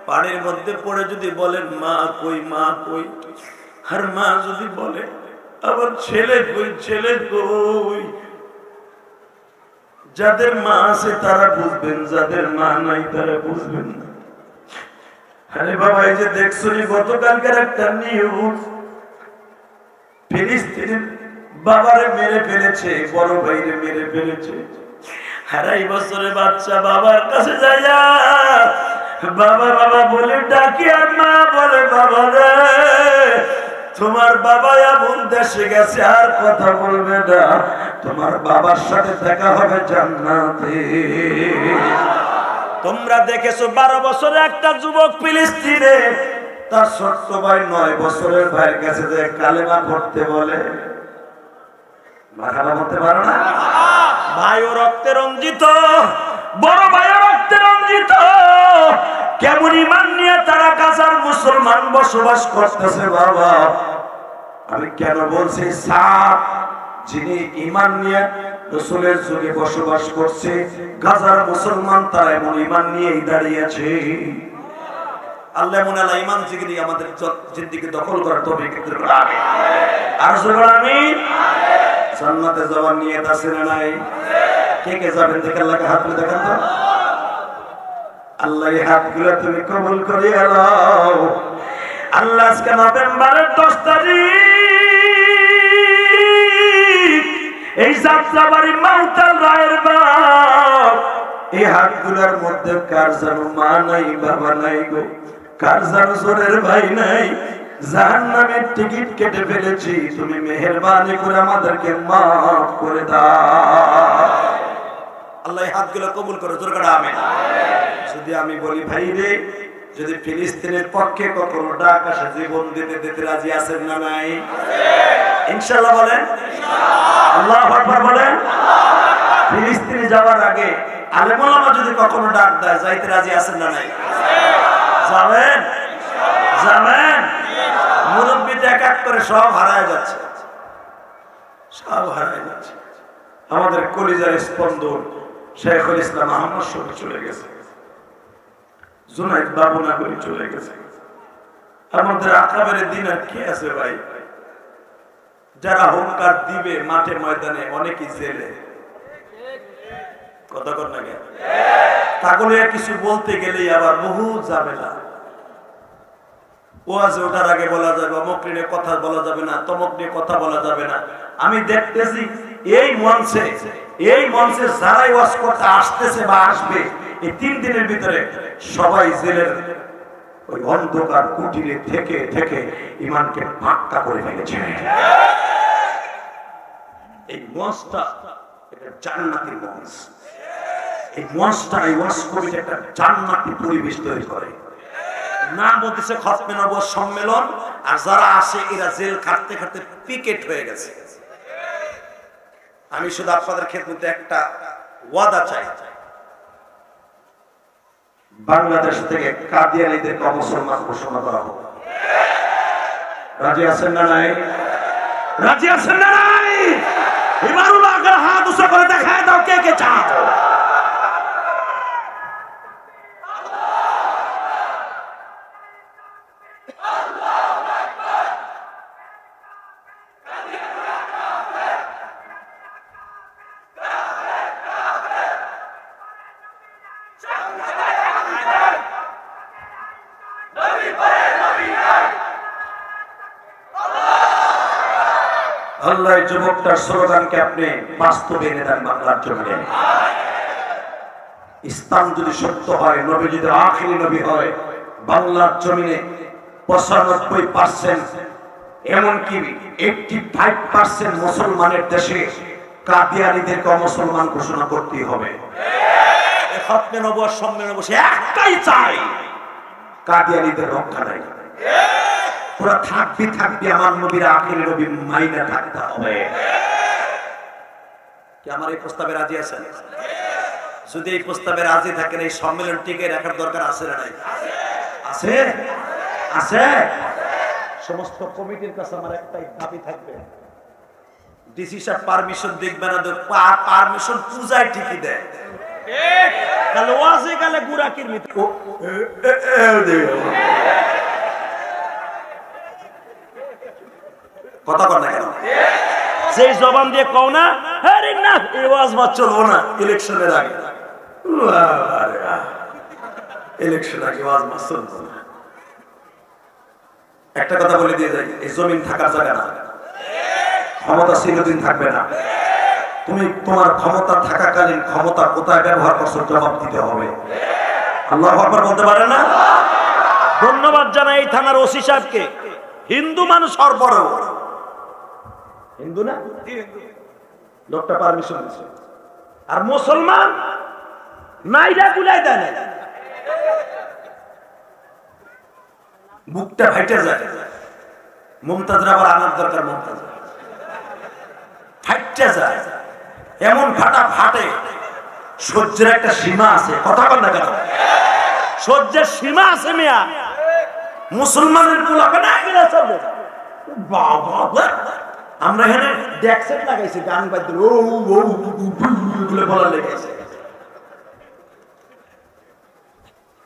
পানির মধ্যে পড়ে যদি বলেন মা কই, মা কই, আর মা যদি বলে আবার ছেলে কই, ছেলে কই, যাদের মা আছে তারা বুঝবেন, যাদের মা নাই তারা বুঝবেন না। আরে বাবা, এই যে দেখছো গতকালকার একটা নিউজ, ফিলিস্তিনের বাবারে মেরে ফেলেছে, বড় ভাইরে মেরে ফেলেছে। 2.5 বছরের বাচ্চা বাবার কাছে যাইয়া বাবা বাবা বলে ডাকি, আর মা বলে বাবা রে, তোমার বাবা এমন দেশে গেছে আর কথা বলবে না, তোমার বাবার সাথে দেখা হবে জান্নাতে। তোমরা দেখেছো 12 বছরের একটা যুবক ফিলিস্তিনে তার ছোট্ট ভাই 9 বছরের ভাইয়ের কাছে যে কালেমা পড়তে বলে, মাথাটা বলতে পারো না? ভাইও রক্তে রঞ্জিত, বড় ভাইও রক্তে রঞ্জিত, কেমন ইমান নিয়ে তারা গাজার মুসলমান বসবাস করতেছে বাবা। আমি কেন বলছি, সাত যিনি ইমান নিয়ে রাসূলের যুগে বসবাস করছে, গাজার মুসলমান তারা এমন ইমান নিয়েই দাঁড়িয়েছে। আল্লাহ এমন আল্লাহ ইমান জিগরি আমাদের জিন্দেগি দখল করার তৌফিক দান করুন, আমিন। আর জোরে আমিন। জান্নাতে যাওয়ার নিয়ত আছে না নাই? কে কে যাবেন দেখে আল্লাহকে হাত তুলে দেখান তো। আল্লাহ এই হাতগুলো তুমি কবুল করে নাও। আল্লাহ আজকে নভেম্বরের 10 তারিখ, এই যাত্রাবাড়ি মাউতাল রায়ের বাগ, এই হাতগুলোর মধ্যে কার জানো মা নাই, বাবা নাই গো, কার জানো জোরের ভাই নাই, জাহান্নামের টিকিট কেটে ফেলেছি, তুমি মেহেরবানি করে আমাদেরকে মাফ করে দাও। আল্লাহ হাতগুলো কবুল করে, জোরে করে আমিন। যদি আমি বলি ভাই রে, যদি ফিলিস্তিনের পক্ষে কখনো ডাক আসে, জীবন দিতে দিতে রাজি আছেন না নাই? ইনশাআল্লাহ বলেন, ইনশাআল্লাহ। আল্লাহু আকবার বলেন। ফিলিস্তিনে যাওয়ার আগে আলেম ওলামা যদি কখনো ডাক দেয় যাইতে রাজি আছেন না নাই? যাবেন? যাবেন? মুরব্বীতে এক এক করে সব হারায় যাচ্ছে, সব হারায় যাচ্ছে। আমাদের কলিজার স্পন্দন শেখুল ইসলাম আহমদ শফি চলে গেছে, জুনাইদ বাবুনগরী চলে গেছে। আমাদের আকাবের দিন আর কে আছে ভাই? যারা হুঙ্কার দিবে মাঠে ময়দানে, অনেকেই জেলে। কথা কর না কেন? তাহলে কিছু বলতে গেলেই আবার বহু ঝামেলা। ওয়াজে ওঠার আগে বলা যাবে অমুক নিয়ে কথা বলা যাবে না, তমুক নিয়ে কথা বলা যাবে না। আমি দেখতেছি এই মঞ্চে যারাই ওয়াজ করতে আসতেছে বা আসবে, এই 3 দিনের ভিতরে সবাই জেলের ওই অন্ধকার কুটিরে থেকে থেকে ইমানকে পাক্কা করে ফেলেছে। এই মঞ্চটা একটা জান্নাতি মঞ্চ। এই মঞ্চটা এই ওয়াজ কমিটি একটা জান্নাতি পরিবেশ তৈরি করে। না বলতেছে খতমে নবুয়ত সম্মেলন, আর যারা আসে এরা জেল খাটতে খাটতে পিকেট হয়ে গেছে। আমি শুধু আপনাদের খেদমতে একটা ওয়াদা চাই, বাংলাদেশ থেকে কাদিয়ানীদেরকে মুসলমান ঘোষণা করা হোক। রাজি আছেন না নাই? রাজি আছেন না নাই? ইমানুল্লাহ আগে হাত উঁচু করে দেখায় দাও কে কে চাও। আল্লাহ যুবকটার স্লোগানকে আপনি বাস্তবে এনে দেন বাংলার জমিনে। ইসলাম যদি সত্য হয়, নবী যদি আখিরি নবী হয়, বাংলার জমিনে 95% এমনকি 85% মুসলমানের দেশে কাদিয়ানীদেরকে মুসলমান ঘোষণা করতেই হবে। খতমে নবুয়ত সম্মেলনে বসে একটাই চাই, কাদিয়ানীদের রক্ষা নাই। পুরা থাকবি আমার নবীর আখিরি নবী মাইনা থাকতে হবে। কি আমার এই প্রস্তাবে রাজি আছেন? যদি এই প্রস্তাবে রাজি থাকেন, এই সম্মেলন টিকে রাখার দরকার আছে না নাই? আছে, আছে। সমস্ত কমিটির কাছে আমার একটাই দাবি থাকবে, ডিসি সাহেব পারমিশন দেখবে না, পারমিশন পূজায় ঠিকই দেয়। তাহলে ওয়াজে গেলে গুরাকির মিত্র কথা কর না কেন? সেই জবান দিয়ে কও না, আরে না এই ওয়াজ মাত চলবো না ইলেকশনের আগে। ইলেকশন আগে ওয়াজ মাত চলবো না। একটা কথা বলে দিয়ে যাই, এই জমিন থাকার জায়গা না, ক্ষমতা চিরদিন থাকবে না। তুমি তোমার ক্ষমতা থাকাকালীন ক্ষমতা কোথায় ব্যবহার করছো জবাব দিতে হবে। আল্লাহু আকবার বলতে পারে না? ধন্যবাদ জানাই এই থানার ওসি সাহেবকে। হিন্দু মানুষ সর্বর হিন্দু না, লোকটা পারমিশন দিচ্ছে। আর মুসলমান নাইরা গুলাই দেয় না, বুকটা ফাইটে যায়। মুমতাজের আবার আনার দরকার, মুমতাজ ফাইটে যায়। এমন ফাটা ফাটে, সহ্যের একটা সীমা আছে। কথা বল না কেন? সহ্যের সীমা আছে মিয়া। মুসলমানের পোলাকে না গেলে চলবে। বাবা আমরা এখানে ডেক্সেট লাগাইছি, গান বাদ্য বলা লেগেছে।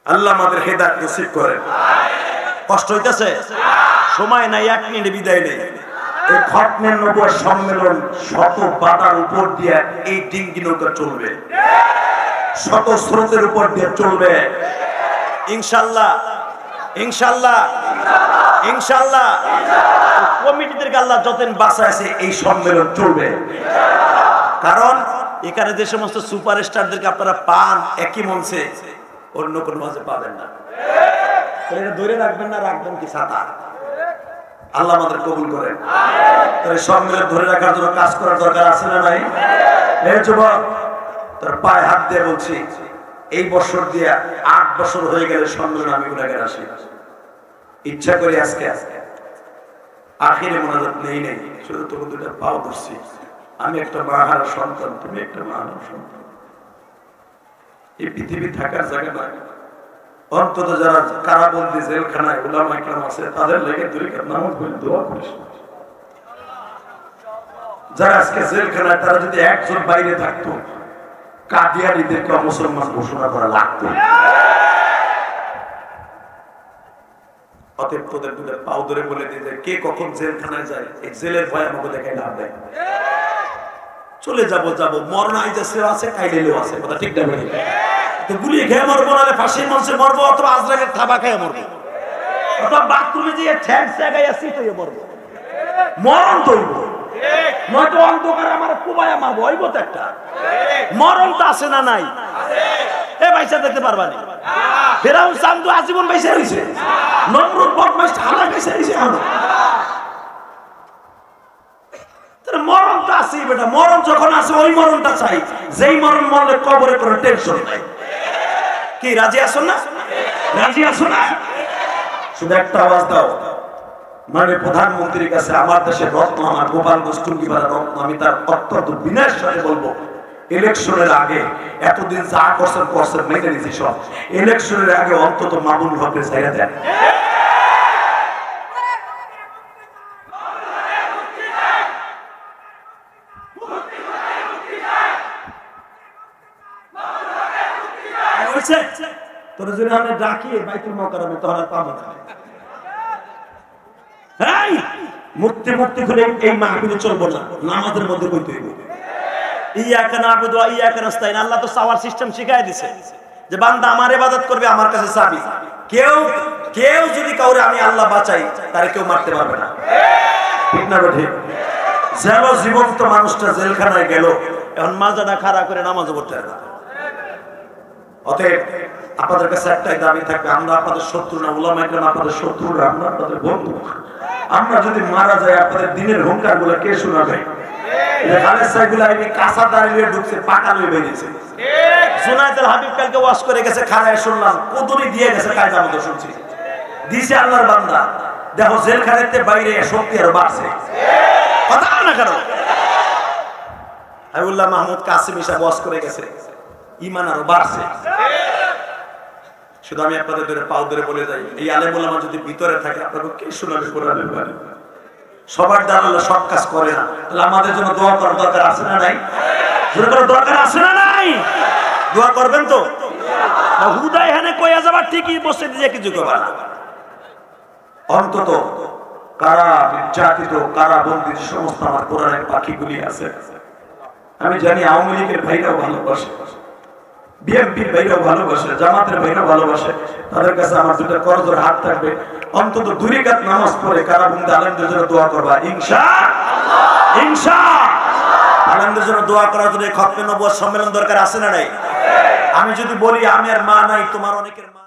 আল্লাহ আমাদের হেদায়েত নসিব করেন। কষ্ট হইতেছে, সময় নাই, 1 মিনিট বিদায় নেই। এই খতমে নবুয়ত সম্মেলন শত বাধার উপর দিয়ে এই ডিঙ্গি নৌকা চলবে, শত স্রোতের উপর দিয়ে চলবে ইনশাআল্লাহ, ইনশাআল্লাহ, ইনশাআল্লাহ। কমিটিদেরকে আল্লাহ যতদিন বাঁচায় আছে এই সম্মেলন চলবে। কারণ এখানে যে সমস্ত সুপারস্টারদেরকে আপনারা পান একই মঞ্চে, অন্য কোনো মঞ্চে পাবেন না। ধরে রাখবেন না, রাখবেন কি ছাতা। আল্লাহ আমাদের কবুল করেন। তাহলে সম্মেলন ধরে রাখার জন্য কাজ করার দরকার আছে না নাই? এই যুবক, তোর পায়ে হাত দিয়ে বলছি, এই বছর দিয়ে 8 বছর হয়ে গেলে সম্মেলন আমি গুনাহগার আসি। ইচ্ছা করি আজকে আখিরে মোনাজাত নেই, শুধু তোকে 2টা পাও ধরছি। আমি একটা মাহার সন্তান, তুমি একটা মাহার সন্তান। এই পৃথিবী থাকার জায়গা নয়। অন্তত যারা কারাবন্দি জেলখানায় উলামা ইকরাম আছে তাদের লেগে দুই রাকাত নামাজ পড়ে দোয়া করিস। যারা আজকে জেলখানায় তারা যদি একজন বাইরে থাকতো, কাদিয়ানীদেরকে মুসলমান ঘোষণা করা লাগতো। অতএব তোদের দুধের পাও ধরে বলে দিতে, কে কখন জেলখানায় যায় এই জেলের ভয় আমাকে দেখাই লাভ দেয়। চলে যাবো মরণ আইজাসে আছে, কাইলেও আছে, কথা ঠিক না? তো গুলিয়ে খেয়ে মরবো, নাহলে ফাঁসির মঞ্চে মরবো, অথবা আজরাগের থাবা খেয়ে মরবো, অথবা বাথরুমে যে ঠ্যাং জায়গায় আসি তো মরবো। মরণ তৈব নয়তো অন্ধকার আমার কুবায়া মারবো, হইব তো একটা। মরণ তো আছে না নাই? এ পয়সা দেখতে পারবা না। ফেরাউন চান্দু আজীবন পয়সা হইছে, নমরুদ বদমাইশ হারা পয়সা হইছে। মরণ তো আছে বেটা, মরণ যখন আছে ওই মরণটা চাই, যেই মরণ মরলে কবরে কোনো টেনশন নাই। কি রাজি আছো না? রাজি আছো না? শুধু একটা আওয়াজ দাও, মানে প্রধানমন্ত্রীর কাছে আমার দেশের রত্ন, আমার গোপালগঞ্জ টুঙ্গিপাড়া রত্ন, আমি তার অত্যন্ত বিনয়ের সাথে বলবো, ইলেকশনের আগে এতদিন যা করছেন মেনে নিয়েছি সব, ইলেকশনের আগে অন্তত মামুন হককে ছেড়ে দেন। তোর জন্য আমি ডাকি বাইতুল মোকাররমে, তোরা পাবো না। এই মুক্তি মুক্তি করে এই মাহফিলে চলবো না, নামাজের মধ্যে কইতে হইব ইয়াকা নাবুদু ওয়া ইয়াকা নাস্তাইন। আল্লাহ তো চাওয়ার সিস্টেম শিখাই দিয়েছে যে বান্দা আমার ইবাদত করবে, আমার কাছে চাবি। কেউ যদি কাউরে আমি আল্লাহ বাঁচাই, তারে কেউ মারতে পারবে না, ঠিক না? ঠিক। যেন জীবন্ত মানুষটা জেলখানায় গেল, এখন মাজাটা খাড়া করে নামাজ পড়তে পারে না। অতএব আপনাদের কাছে একটাই দাবি থাকবে, আমরা আপনাদের শত্রু না, উলামা ইকরাম আপনাদের শত্রু না, আমরা আপনাদের বন্ধু। আমরা যদি মারা যাই, আপনাদের দিনের হুঙ্কার গুলো কে শোনাবে? খালেদ সাইফুল আইবি কাঁচা দাঁড়িয়ে ঢুকছে, পাকা লয়ে বেরিয়েছে। জুনায়েদুল হাবিব কালকে ওয়াজ করে গেছে, খাড়ায় শুনলাম, কুদুরি দিয়ে গেছে, কায়দা মতো শুনছি দিছে আল্লাহর বান্দা। দেখো জেলখানাতে বাইরে শক্তি আরো বাড়ছে, কথা না কেন? হাবিবুল্লাহ মাহমুদ কাসিম সাহেব ওয়াজ করে গেছে, ঈমান আরো বাড়ছে। শুধু আমি আপনাদের ধরে পাও ধরে বলে যাই, এই আলেম ওলামা যদি ভিতরে থাকে, আপনাকে কে শোনাবে কোরআনের বাণী? সবার দ্বারা সব কাজ করে না, তাহলে আমাদের জন্য দোয়া করার দরকার আছে না নাই? দরকার আছে না নাই? দোয়া করবেন তো? হুদায় হানে কইয়া যাবার ঠিকই বসে দিয়ে কিছু করবে না। অন্তত কারা নির্যাতিত, কারা বন্দী সমস্ত আমার কোরআনের পাখিগুলি আছে, আমি জানি আওয়ামী লীগের ভাইরাও ভালোবাসে, বিএনপির ভাইরাও ভালোবাসে, জামাতের ভাইরাও ভালোবাসে। তাদের কাছে আমার দুটো করজোর হাত থাকবে, অন্তত 2 রাকাত নামাজ পড়ে কারাবন্দি আলেমদের জন্য দোয়া করবা, ইনশাআল্লাহ। ইনশাআল্লাহ আলেমদের জন্য দোয়া করার জন্য খতমে নবুয়ত সম্মেলন দরকার আছে না নাই? আমি যদি বলি আমি আর মা নাই, তোমার অনেকের মা